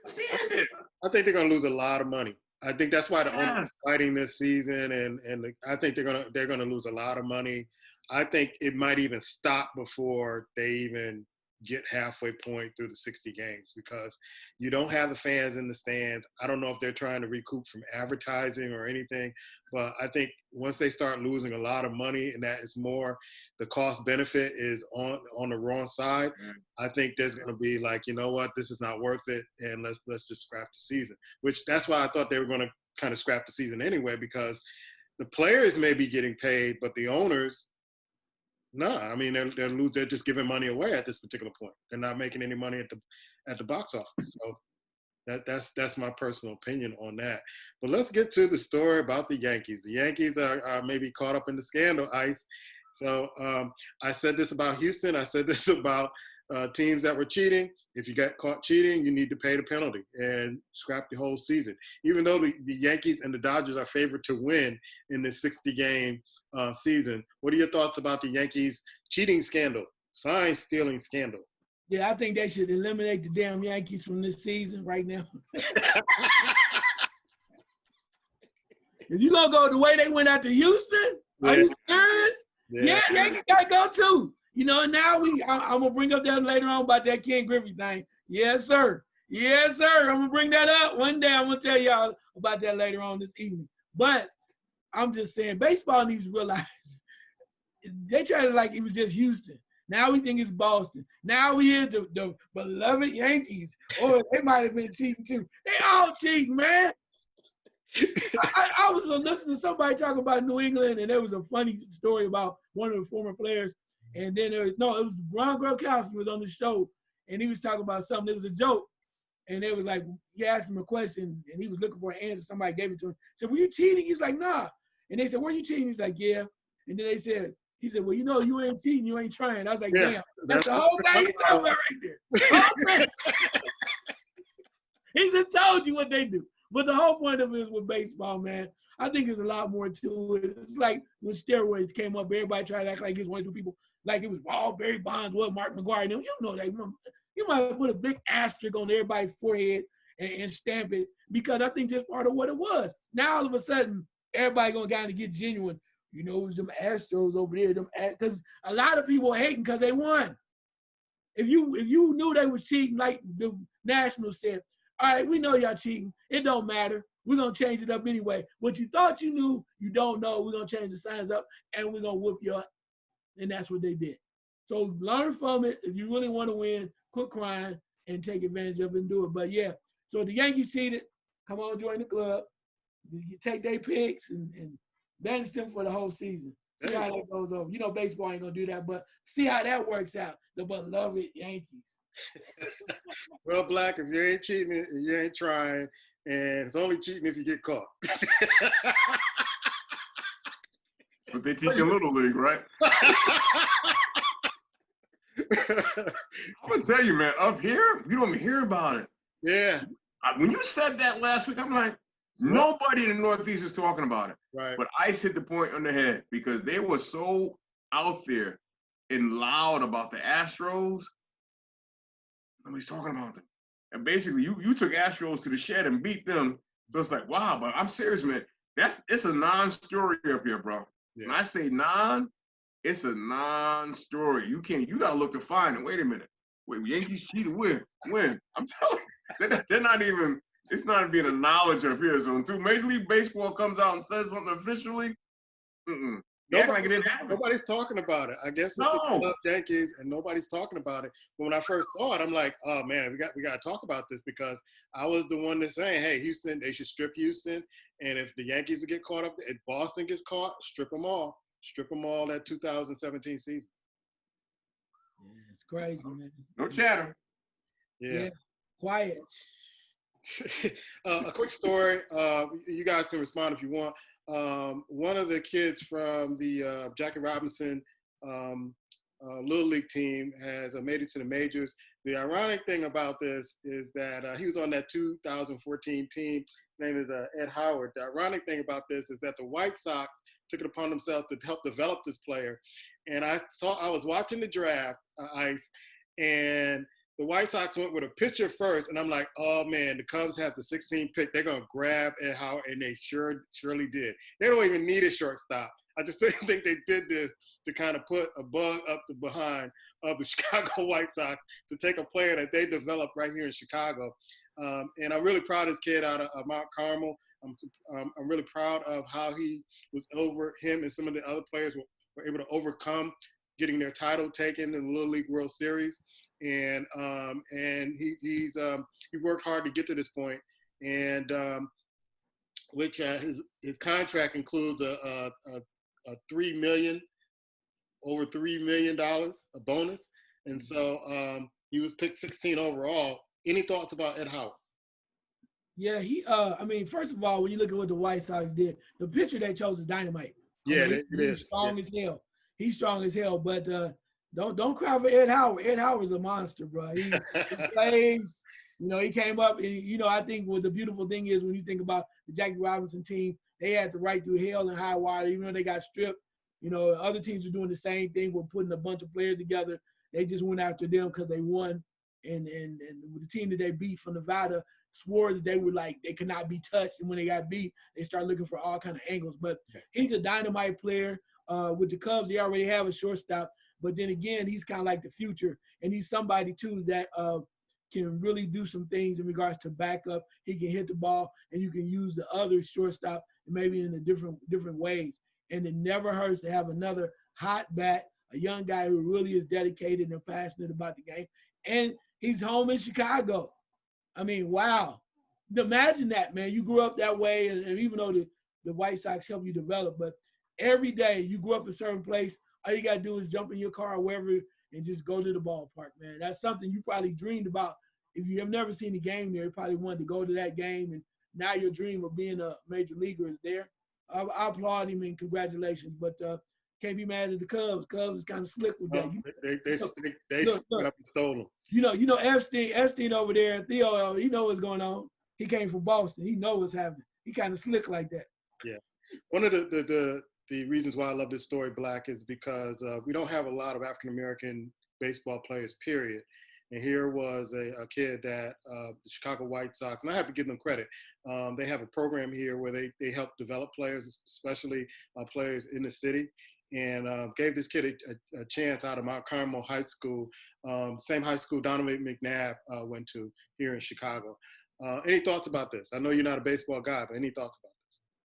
understand it.
I think they're going to lose a lot of money. I think that's why the owners are fighting this season, and I think they're gonna lose a lot of money. I think it might even stop before they even get halfway point through the 60 games because you don't have the fans in the stands. I don't know if they're trying to recoup from advertising or anything, but I think once they start losing a lot of money and that is more, the cost benefit is on the wrong side. I think there's going to be like, you know what, this is not worth it, and let's just scrap the season. Which that's why I thought they were going to kind of scrap the season anyway, because the players may be getting paid, but the owners, no. They're just giving money away at this particular point. They're not making any money at the box office. So that's my personal opinion on that. But let's get to the story about the Yankees. The Yankees are maybe caught up in the scandal, Ice. So I said this about Houston. I said this about teams that were cheating. If you got caught cheating, you need to pay the penalty and scrap the whole season. Even though the Yankees and the Dodgers are favored to win in this 60-game season, what are your thoughts about the Yankees cheating scandal, sign stealing scandal?
Yeah, I think they should eliminate the damn Yankees from this season right now. If you gonna go the way they went out to Houston, are you serious? Yeah, Yankees gotta go too. You know, now I'm gonna bring up that later on about that Ken Griffey thing. Yes, sir. Yes, sir. I'm gonna bring that up one day. I'm gonna tell y'all about that later on this evening. But I'm just saying, baseball needs to realize they tried it like it was just Houston. Now we think it's Boston. Now we hear the beloved Yankees. Or they might have been cheating too. They all cheating, man. I was listening to somebody talk about New England, and there was a funny story about one of the former players. And then it was Ron Gronkowski was on the show, and he was talking about something. It was a joke, and it was like he asked him a question, and he was looking for an answer. Somebody gave it to him. Said, "Were you cheating?" He was like, "Nah." And they said, "Were you cheating?" He's like, "Yeah." And then he said, "Well, you know, you ain't cheating, you ain't trying." I was like, "Damn, that's the whole thing you talking about right there." He just told you what they do. But the whole point of it is with baseball, man, I think there's a lot more to it. It's like when steroids came up, everybody tried to act like it's one of the people, like it was Barry Bonds, Mark McGuire. You know that. You might put a big asterisk on everybody's forehead and stamp it because I think that's part of what it was. Now all of a sudden, everybody gonna kind of get genuine. You know, it was them Astros over there, because a lot of people hating because they won. If you knew they was cheating, like the Nationals said, all right, we know y'all cheating. It don't matter. We're going to change it up anyway. What you thought you knew, you don't know. We're going to change the signs up, and we're going to whoop you up. And that's what they did. So learn from it. If you really want to win, quit crying and take advantage of it and do it. But, yeah, so the Yankees cheated. Come on, join the club. You take their picks and bench them for the whole season. See how that goes over. You know, baseball ain't going to do that, but see how that works out. The beloved Yankees.
Well, Black, if you ain't cheating, you ain't trying, and it's only cheating if you get caught.
But they teach in Little League, right? I'm gonna tell you, man. Up here, you don't even hear about it.
Yeah.
When you said that last week, I'm like, nobody in the Northeast is talking about it.
Right.
But Ice hit the point on the head because they were so out there and loud about the Astros. Nobody's talking about them. And basically, you took Astros to the shed and beat them. So it's like, wow, but I'm serious, man. It's a non-story up here, bro. Yeah. When I say non, it's a non-story. You gotta look to find it. Wait a minute. Wait, Yankees cheated when? I'm telling you, they're not even, it's not being acknowledged up here. So until Major League Baseball comes out and says something officially,
nobody's talking about it. I guess it's the Yankees, and nobody's talking about it. But when I first saw it, I'm like, oh man, we got to talk about this because I was the one that's saying, hey, Houston, they should strip Houston, and if the Yankees get caught up, if Boston gets caught, strip them all that 2017 season.
Yeah, it's crazy, man.
No chatter.
Yeah.
Quiet.
A quick story. You guys can respond if you want. One of the kids from the Jackie Robinson Little League team has made it to the majors. The ironic thing about this is that he was on that 2014 team. His name is Ed Howard. The ironic thing about this is that the White Sox took it upon themselves to help develop this player. And I was watching the draft, Ice, and the White Sox went with a pitcher first, and I'm like, oh, man, the Cubs have the 16th pick. They're going to grab Ed Howard, and they surely did. They don't even need a shortstop. I just didn't think they did this to kind of put a bug up the behind of the Chicago White Sox to take a player that they developed right here in Chicago. And I'm really proud of this kid out of Mount Carmel. I'm really proud of how he was over him and some of the other players were able to overcome getting their title taken in the Little League World Series. And he worked hard to get to this point, and which his contract includes a $3 million a bonus, and so he was picked 16 overall. Any thoughts about Ed Howard?
Yeah, I mean, first of all, when you look at what the White Sox did, the pitcher they chose is dynamite.
Yeah,
he's strong as hell. He's strong as hell, but don't cry for Ed Howard. Ed Howard's a monster, bro. He plays. You know, he came up. And, you know, I think what the beautiful thing is when you think about the Jackie Robinson team, they had to right through hell and high water, even though they got stripped. You know, other teams are doing the same thing. We're putting a bunch of players together. They just went after them because they won. And the team that they beat from Nevada swore that they were like, they could not be touched. And when they got beat, they started looking for all kind of angles. But he's a dynamite player. With the Cubs, they already have a shortstop. But then again, he's kind of like the future. And he's somebody, too, that can really do some things in regards to backup. He can hit the ball, and you can use the other shortstop maybe in a different ways. And it never hurts to have another hot bat, a young guy who really is dedicated and passionate about the game. And he's home in Chicago. I mean, wow. Imagine that, man. You grew up that way, and even though the White Sox help you develop, but every day you grew up a certain place, all you got to do is jump in your car or wherever and just go to the ballpark, man. That's something you probably dreamed about. If you have never seen a game there, you probably wanted to go to that game, and now your dream of being a major leaguer is there. I applaud him and congratulations, but can't be mad at the Cubs. Cubs is kind of slick with that.
They up and stole them.
You know Epstein over there, Theo, he know what's going on. He came from Boston. He know what's happening. He kind of slick like that.
Yeah. One of the reasons why I love this story, Black, is because we don't have a lot of African-American baseball players, period. And here was a kid that the Chicago White Sox, and I have to give them credit. They have a program here where they help develop players, especially players in the city, and gave this kid a chance out of Mount Carmel High School, same high school Donovan McNabb went to here in Chicago. Any thoughts about this? I know you're not a baseball guy, but any thoughts about this?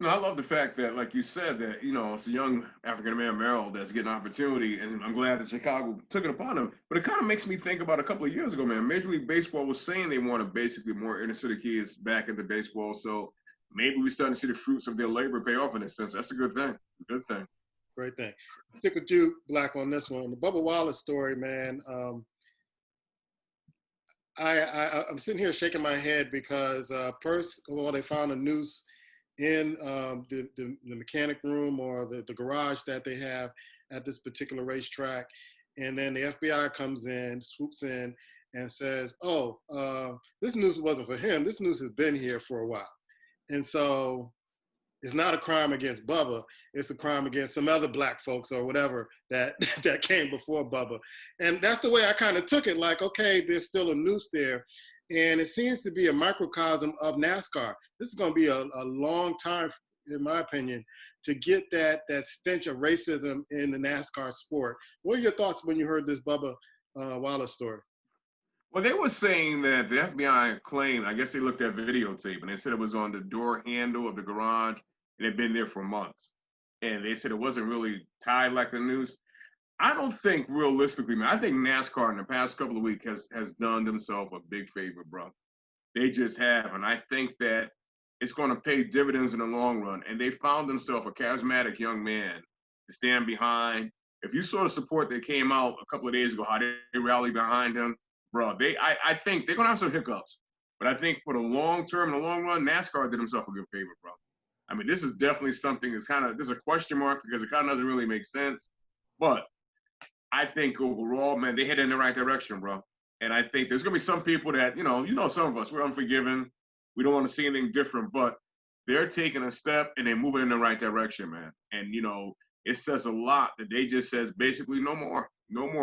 No, I love the fact that, like you said, that, you know, it's a young African-American male that's getting an opportunity, and I'm glad that Chicago took it upon him. But it kind of makes me think about a couple of years ago, man. Major League Baseball was saying they wanted basically more inner-city kids back into baseball, so maybe we're starting to see the fruits of their labor pay off in a sense. That's a good thing. A good thing.
Great thing. I'll stick with you, Black, on this one. The Bubba Wallace story, man. I'm sitting here shaking my head because first of all, they found a noose in the mechanic room or the garage that they have at this particular racetrack. And then the FBI comes in, swoops in, and says, oh, this noose wasn't for him. This noose has been here for a while. And so it's not a crime against Bubba. It's a crime against some other black folks or whatever that came before Bubba. And that's the way I kind of took it, like, okay, there's still a noose there. And it seems to be a microcosm of NASCAR. This is going to be a long time, in my opinion, to get that stench of racism in the NASCAR sport. What are your thoughts when you heard this Bubba Wallace story?
Well, they were saying that the FBI claimed, I guess they looked at videotape, and they said it was on the door handle of the garage, and it had been there for months. And they said it wasn't really tied like the noose. I don't think realistically, man, I think NASCAR in the past couple of weeks has done themselves a big favor, bro. They just have. And I think that it's going to pay dividends in the long run. And they found themselves a charismatic young man to stand behind. If you saw the support that came out a couple of days ago, how they rallied behind him, bro, I think they're going to have some hiccups. But I think for the long term, in the long run, NASCAR did himself a good favor, bro. I mean, this is definitely something that's there's a question mark because it kind of doesn't really make sense. But I think overall, man, they head in the right direction, bro. And I think there's going to be some people that, you know, some of us, we're unforgiving. We don't want to see anything different, but they're taking a step and they're moving in the right direction, man. And, you know, it says a lot that they just says basically no more, and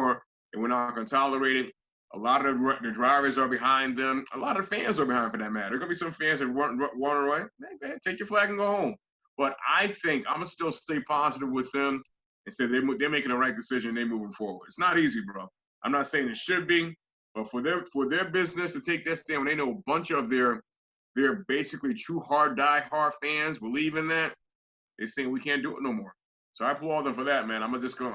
we're not going to tolerate it. A lot of the drivers are behind them. A lot of fans are behind, for that matter. There are going to be some fans that run away. Man, take your flag and go home. But I think I'm going to still stay positive with them and say they're making the right decision. They're moving forward. It's not easy, bro. I'm not saying it should be, but for their business to take that stand when they know a bunch of their basically true die-hard fans believe in that, they're saying we can't do it no more. So I applaud them for that, man. I'm just gonna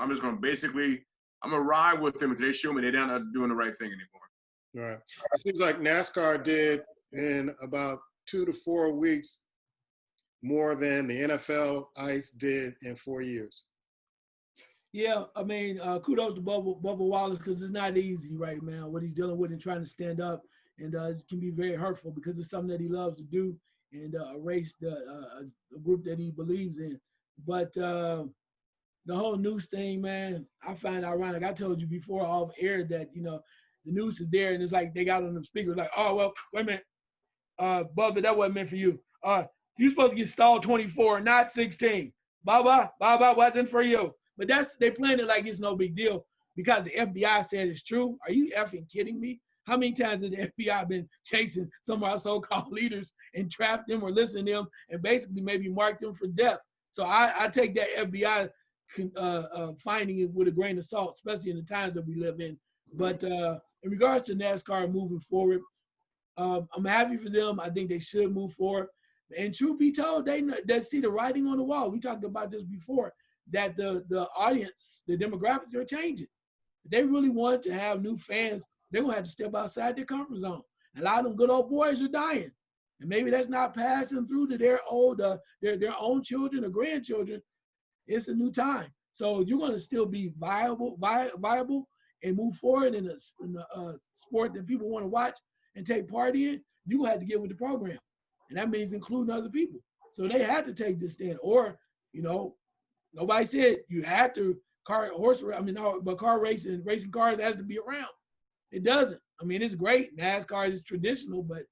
ride with them until they show me they're not doing the right thing anymore.
Right. It seems like NASCAR did in about 2 to 4 weeks more than the NFL ICE did in 4 years.
Yeah, I mean, kudos to Bubba Wallace because it's not easy right now what he's dealing with and trying to stand up, and it can be very hurtful because it's something that he loves to do and erase a group that he believes in. But the whole noose thing, man, I find ironic. I told you before off air that, you know, the noose is there and it's like they got on the speaker like, oh, well, wait a minute, Bubba, that wasn't meant for you. You're supposed to get stalled 24, not 16. Bubba wasn't for you. But they playing it like it's no big deal. because the FBI said it's true. Are you effing kidding me? How many times has the FBI been chasing some of our so-called leaders and trapped them or listened to them and basically maybe marked them for death? So I take that FBI finding it with a grain of salt, especially in the times that we live in. But in regards to NASCAR moving forward, I'm happy for them. I think they should move forward. And truth be told, they see the writing on the wall. We talked about this before, that the audience, the demographics are changing. If they really want to have new fans, they're going to have to step outside their comfort zone. A lot of them good old boys are dying. And maybe that's not passing through to their their own children or grandchildren. It's a new time. So you're going to still be viable and move forward in a sport that people want to watch and take part in. You're going to have to get with the program. And that means including other people. So they have to take this stand. Or, nobody said you have to car racing cars has to be around. It doesn't. I mean, it's great. NASCAR is traditional, but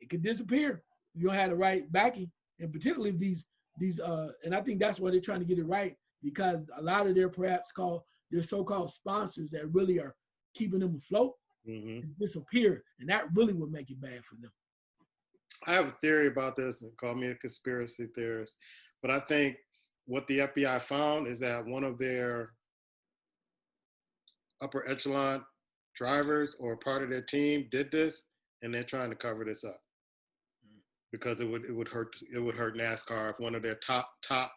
it could disappear if you don't have the right backing. And particularly these and I think that's why they're trying to get it right, because a lot of their their so-called sponsors that really are keeping them afloat disappear, and that really would make it bad for them.
I have a theory about this, and call me a conspiracy theorist, but I think what the FBI found is that one of their upper echelon drivers or part of their team did this, and they're trying to cover this up because it would hurt NASCAR if one of their top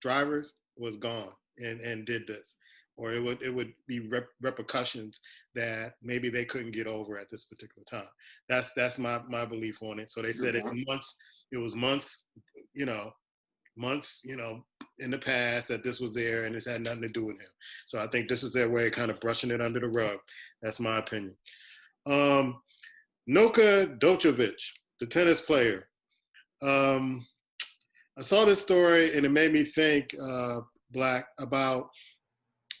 drivers was gone and did this, or it would be repercussions that maybe they couldn't get over at this particular time. That's my belief on it. So they said it was months in the past that this was there, and this had nothing to do with him. So I think this is their way of kind of brushing it under the rug. That's my opinion. Noka Djokovic, the tennis player. I saw this story and it made me think, Black, about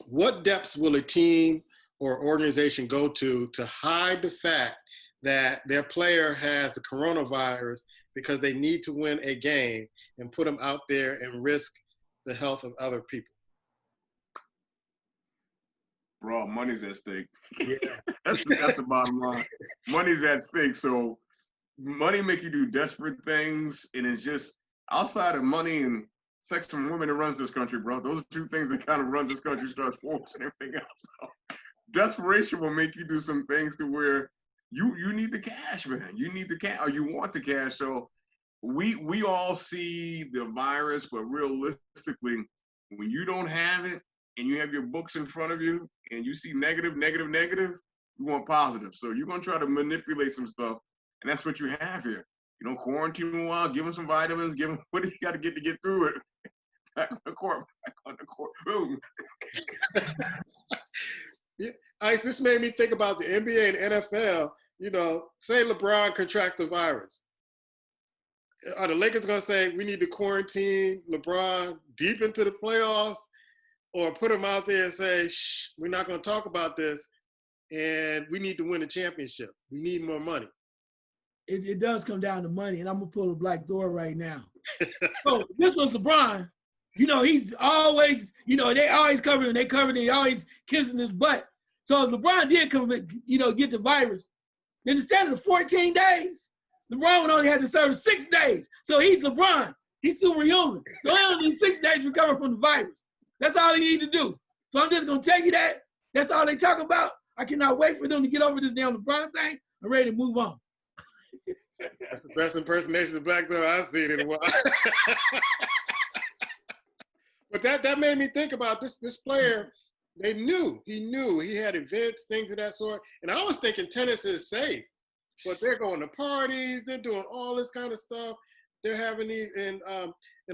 what depths will a team or organization go to hide the fact that their player has the coronavirus because they need to win a game, and put them out there and risk the health of other people.
Bro, money's at stake.
Yeah.
that's the bottom line. Money's at stake. So money make you do desperate things, and it's just outside of money and sex and women that runs this country, bro. Those are two things that kind of run this country, start sports and everything else. So desperation will make you do some things to where you need the cash, man. You need the cash, or you want the cash. So we all see the virus, but realistically, when you don't have it and you have your books in front of you and you see negative, you want positive. So you're gonna try to manipulate some stuff, and that's what you have here. Quarantine a while, give them some vitamins, give them what do you got to get through it. Back on the court. Boom.
Yeah, Ice, this made me think about the NBA and NFL. Say LeBron contracts the virus. Are the Lakers going to say we need to quarantine LeBron deep into the playoffs, or put him out there and say, shh, we're not going to talk about this, and we need to win a championship. We need more money.
It does come down to money, and I'm going to pull a Black Thor right now. So this was LeBron. He's always, they always covered him. They covered him. They always kissing his butt. So if LeBron did come, get the virus, then instead of the 14 days, LeBron would only have to serve 6 days. So he's LeBron. He's superhuman. So he only needs 6 days to recover from the virus. That's all he needs to do. So I'm just going to tell you that. That's all they talk about. I cannot wait for them to get over this damn LeBron thing. I'm ready to move on.
That's the best impersonation of Black Thor I've seen in a while. But that made me think about this player. He knew he had events, things of that sort. And I was thinking tennis is safe, but they're going to parties, they're doing all this kind of stuff. They're having these, and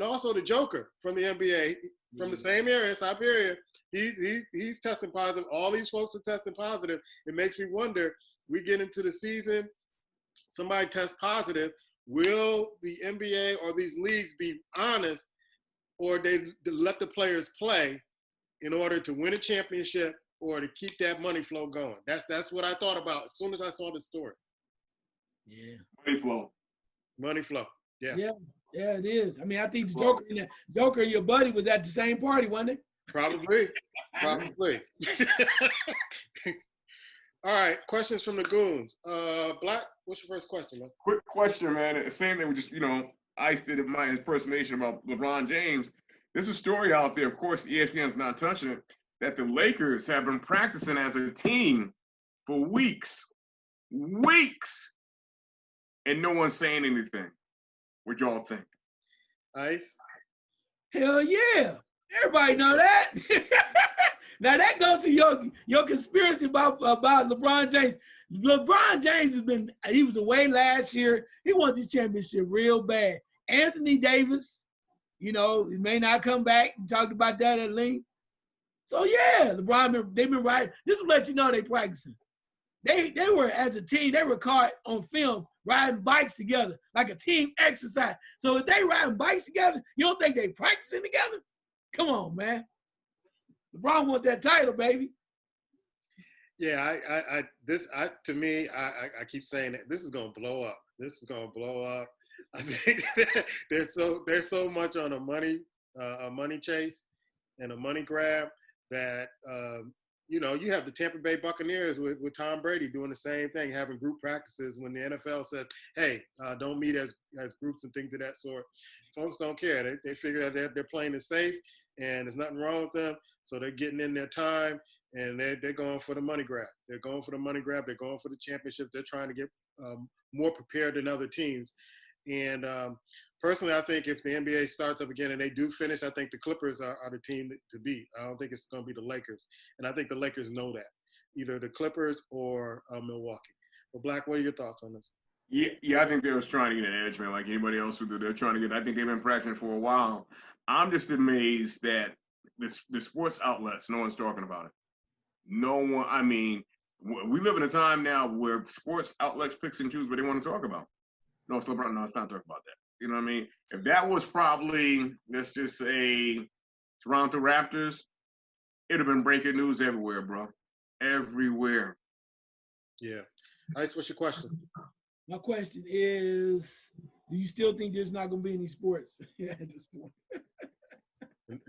also the Joker from the NBA, from the same area, Siberia, he's testing positive. All these folks are testing positive. It makes me wonder, we get into the season, somebody tests positive, will the NBA or these leagues be honest, or they let the players play in order to win a championship or to keep that money flow going? That's what I thought about as soon as I saw the story.
Yeah.
Money flow. Yeah.
Yeah, it is. I mean, I think the Joker and your buddy was at the same party, wasn't they?
Probably. All right, questions from the goons. Black, what's your first question, man?
Quick question, man. The same thing we just, Ice did my impersonation about LeBron James. There's a story out there, of course, ESPN's not touching it, that the Lakers have been practicing as a team for weeks, and no one's saying anything. What y'all think?
Ice?
Hell yeah. Everybody know that. Now that goes to your conspiracy about LeBron James. LeBron James he was away last year. He won the championship real bad. Anthony Davis, he may not come back. We talked about that at length. So yeah, LeBron, they've been riding. This will let you know they practicing. They were, as a team, they were caught on film riding bikes together, like a team exercise. So if they riding bikes together, you don't think they practicing together? Come on, man. LeBron want that title, baby.
Yeah, to me, I keep saying that this is gonna blow up. This is gonna blow up. I think there's so much on a money chase and a money grab that you have the Tampa Bay Buccaneers with Tom Brady doing the same thing, having group practices when the NFL says, hey, don't meet as groups and things of that sort. Folks don't care. They figure that they're playing it safe and there's nothing wrong with them. So they're getting in their time and they're going for the money grab. They're going for the money grab. They're going for the championship. They're trying to get more prepared than other teams. And personally, I think if the NBA starts up again and they do finish, I think the Clippers are the team to beat. I don't think it's going to be the Lakers. And I think the Lakers know that, either the Clippers or Milwaukee. But Black, what are your thoughts on this?
Yeah, I think they was trying to get an edge, man, like anybody else would do. They're trying to get. I think they've been practicing for a while. I'm just amazed that the sports outlets, no one's talking about it. No one. I mean, we live in a time now where sports outlets picks and choose what they want to talk about. No, it's LeBron. No, it's not talking about that. You know what I mean? If that was probably, let's just say, Toronto Raptors, it'd have been breaking news everywhere, bro. Everywhere.
Yeah. Ice, what's your question?
My question is, do you still think there's not going to be any sports at this point?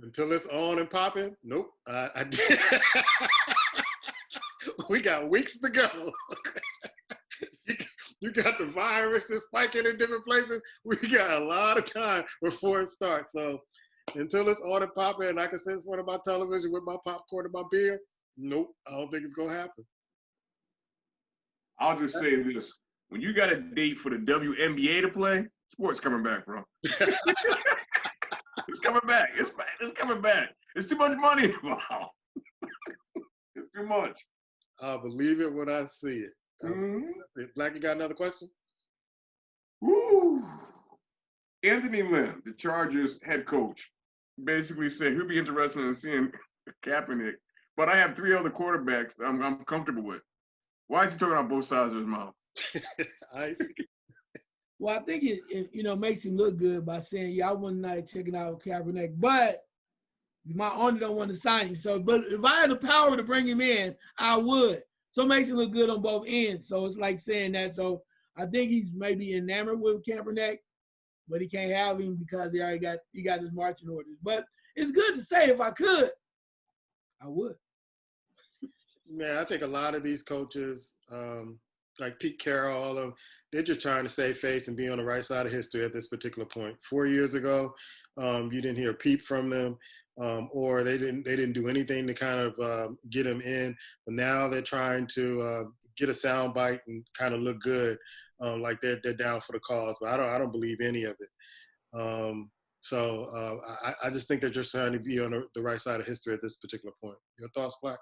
Until it's on and popping? Nope. We got weeks to go. You got the virus that's spiking in different places. We got a lot of time before it starts. So until it's on and popping and I can sit in front of my television with my popcorn and my beer, nope, I don't think it's going to happen.
I'll just say this. When you got a date for the WNBA to play, sports coming back, bro. It's coming back. It's coming back. It's too much money involved. It's too much.
I'll believe it when I see it. Black, you got another question?
Woo! Anthony Lynn, the Chargers head coach, basically said he'll be interested in seeing Kaepernick, but I have 3 other quarterbacks I'm comfortable with. Why is he talking about both sides of his mouth?
I see.
Well, I think it makes him look good by saying, yeah, I wouldn't like checking out Kaepernick, but my owner don't want to sign him. So, but if I had the power to bring him in, I would. So it makes him look good on both ends. So it's like saying that. So I think he's maybe enamored with Kaepernick, but he can't have him because he got his marching orders. But it's good to say if I could, I would.
Man, I think a lot of these coaches, like Pete Carroll, all of them, they're just trying to save face and be on the right side of history at this particular point. 4 years ago, you didn't hear a peep from them, or they didn't do anything to kind of get them in. But now they're trying to get a sound bite and kind of look good, like they're down for the cause. But I don't believe any of it. So I just think they're just trying to be on the right side of history at this particular point. Your thoughts, Black?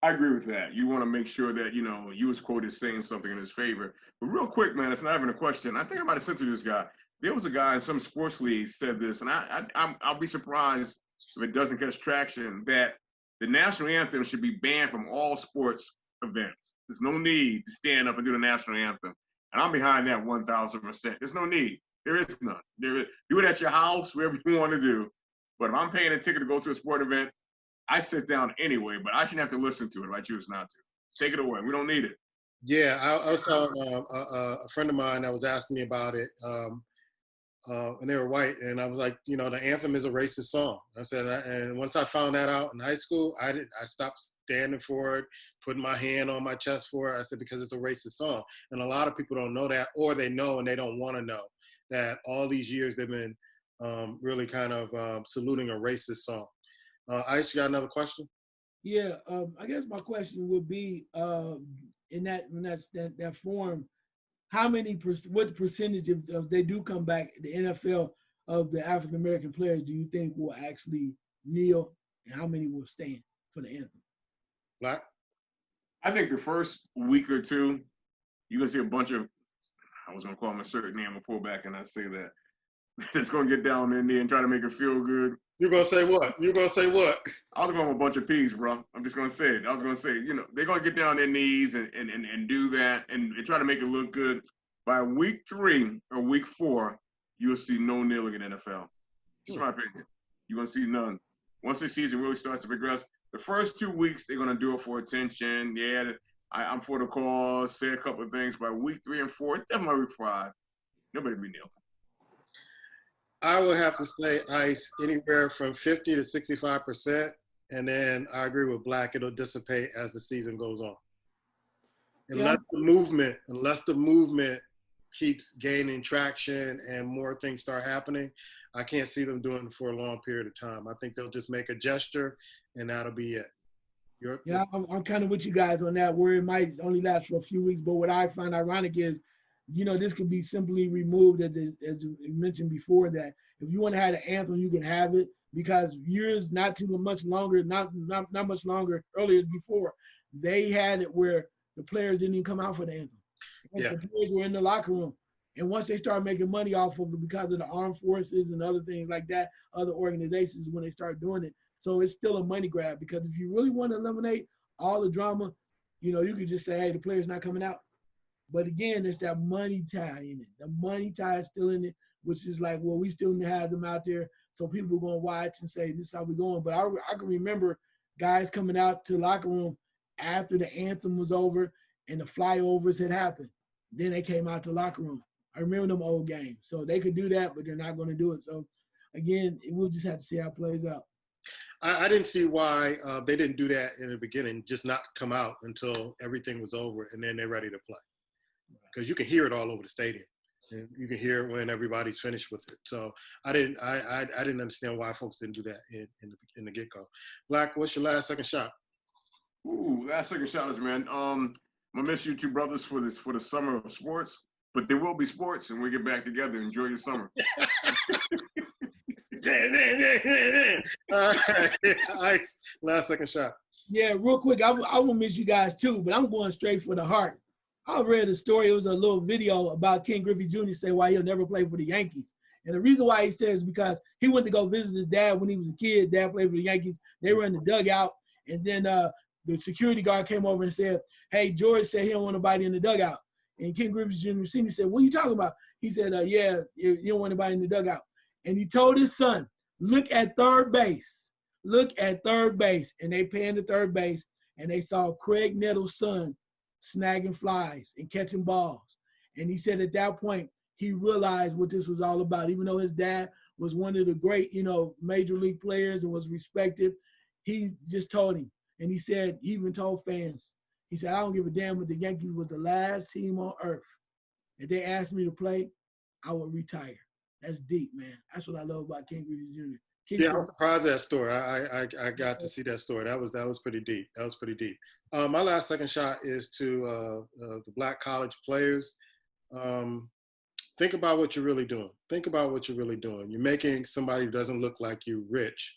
I agree with that. You want to make sure that, you was quoted saying something in his favor. But real quick, man, it's not even a question. I think I might have sent to this guy. There was a guy in some sports league said this, and I'll be surprised if it doesn't catch traction, that the national anthem should be banned from all sports events. There's no need to stand up and do the national anthem. And I'm behind that 1,000%. There's no need. There is none. Do it at your house, wherever you want to do. But if I'm paying a ticket to go to a sport event, I sit down anyway, but I shouldn't have to listen to it if I choose not to. Take it away. We don't need it.
Yeah, I was telling a friend of mine that was asking me about it. and they were white. And I was like, you know, the anthem is a racist song. I said, and once I found that out in high school, I stopped standing for it, putting my hand on my chest for it. I said, because it's a racist song. And a lot of people don't know that, or they know and they don't want to know that all these years they've been really kind of saluting a racist song. Ice, you got another question?
Yeah, I guess my question would be in that form, what percentage of they do come back, the NFL, of the African American players do you think will actually kneel, and how many will stand for the anthem?
Black?
I think the first week or two, you're gonna see a bunch of, I was gonna call them a certain name and pull back and I say that. It's gonna get down in there and try to make it feel good.
You're gonna say what? You're gonna say what?
I was going with a bunch of P's, bro. I'm just gonna say it. I was gonna say, you know, they're gonna get down on their knees and do that and try to make it look good. By week 3 or week 4, you'll see no kneeling in NFL. That's my opinion. You're gonna see none. Once the season really starts to progress, the first 2 weeks they're gonna do it for attention. Yeah, I'm for the cause. Say a couple of things. By week 3 and 4, definitely week 5, nobody be kneeling.
I would have to say Ice anywhere from 50 to 65%, and then I agree with Black. It'll dissipate as the season goes on. Unless the movement keeps gaining traction and more things start happening, I can't see them doing it for a long period of time. I think they'll just make a gesture, and that'll be it.
Yeah, I'm kind of with you guys on that, where it might only last for a few weeks. But what I find ironic is, you know, this could be simply removed, as you mentioned before, that if you want to have the anthem, you can have it, because years not much longer earlier before, they had it where the players didn't even come out for the anthem. The players were in the locker room. And once they started making money off of it because of the armed forces and other things like that, other organizations, when they start doing it. So it's still a money grab, because if you really want to eliminate all the drama, you know, you could just say, hey, the player's not coming out. But again, it's that money tie in it. The money tie is still in it, which is like, well, we still need to have them out there so people are going to watch and say, this is how we're going. But I can remember guys coming out to the locker room after the anthem was over and the flyovers had happened. Then they came out to the locker room. I remember them old games. So they could do that, but they're not going to do it. So, again, we'll just have to see how it plays out.
I didn't see why they didn't do that in the beginning, just not come out until everything was over and then they're ready to play. Because you can hear it all over the stadium, and you can hear it when everybody's finished with it. So I didn't understand why folks didn't do that in the get-go. Black, what's your last second shot?
Ooh, last second shot is, man. I'm gonna miss you two brothers for the summer of sports, but there will be sports, and we get back together. Enjoy your summer.
Ice, last second shot.
Yeah, real quick, I will miss you guys too, but I'm going straight for the heart. I read a story. It was a little video about Ken Griffey Jr. say why he'll never play for the Yankees. And the reason why he says is because he went to go visit his dad when he was a kid. Dad played for the Yankees. They were in the dugout. And then the security guard came over and said, hey, George said he don't want nobody in the dugout. And Ken Griffey Jr. Sr. said, what are you talking about? He said, yeah, you don't want anybody in the dugout. And he told his son, look at third base. Look at third base. And they panned to third base, and they saw Craig Nettles' son snagging flies and catching balls. And he said at that point, he realized what this was all about. Even though his dad was one of the great, you know, major league players and was respected, he just told him. And he said, he even told fans, he said, I don't give a damn if the Yankees was the last team on earth. If they asked me to play, I would retire. That's deep, man. That's what I love about Ken Griffey Jr.
Yeah, I'm surprised at that story. I got to see that story. That was pretty deep. That was pretty deep. My last second shot is to the Black college players. Think about what you're really doing. Think about what you're really doing. You're making somebody who doesn't look like you rich,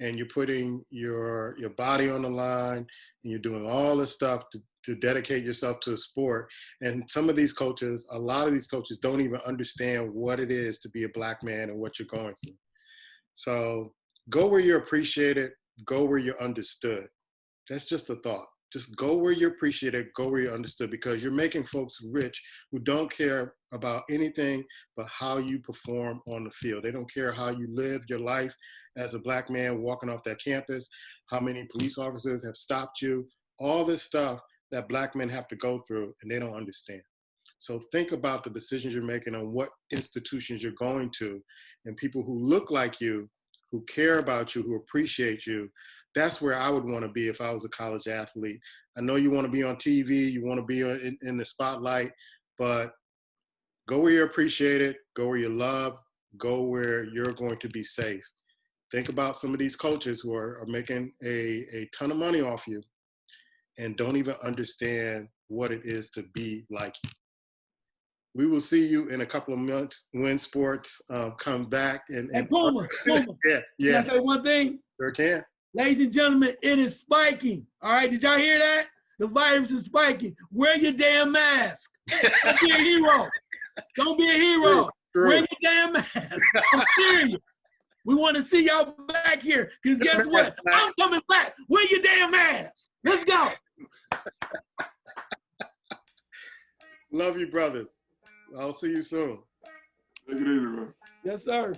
and you're putting your body on the line, and you're doing all this stuff to dedicate yourself to a sport. And some of these coaches, a lot of these coaches don't even understand what it is to be a Black man and what you're going through. So go where you're appreciated, go where you're understood. That's just a thought. Just go where you're appreciated, go where you're understood, because you're making folks rich who don't care about anything but how you perform on the field. They don't care how you live your life as a Black man walking off that campus, how many police officers have stopped you, all this stuff that Black men have to go through, and they don't understand. So think about the decisions you're making and what institutions you're going to, and people who look like you, who care about you, who appreciate you. That's where I would want to be if I was a college athlete. I know you want to be on TV, you want to be in the spotlight, but go where you're appreciated, go where you're loved, go where you're going to be safe. Think about some of these coaches who are making a ton of money off you and don't even understand what it is to be like you. We will see you in a couple of months when sports come back. And
Puma.
yeah.
Can I say one thing?
Sure can.
Ladies and gentlemen, it is spiking. All right, did y'all hear that? The virus is spiking. Wear your damn mask. Don't be a hero. Don't be a hero.
True.
Wear your damn mask. I'm serious. We want to see y'all back here, because guess what? I'm coming back. Wear your damn mask. Let's go.
Love you, brothers. I'll see you soon.
Take it easy, bro.
Yes, sir.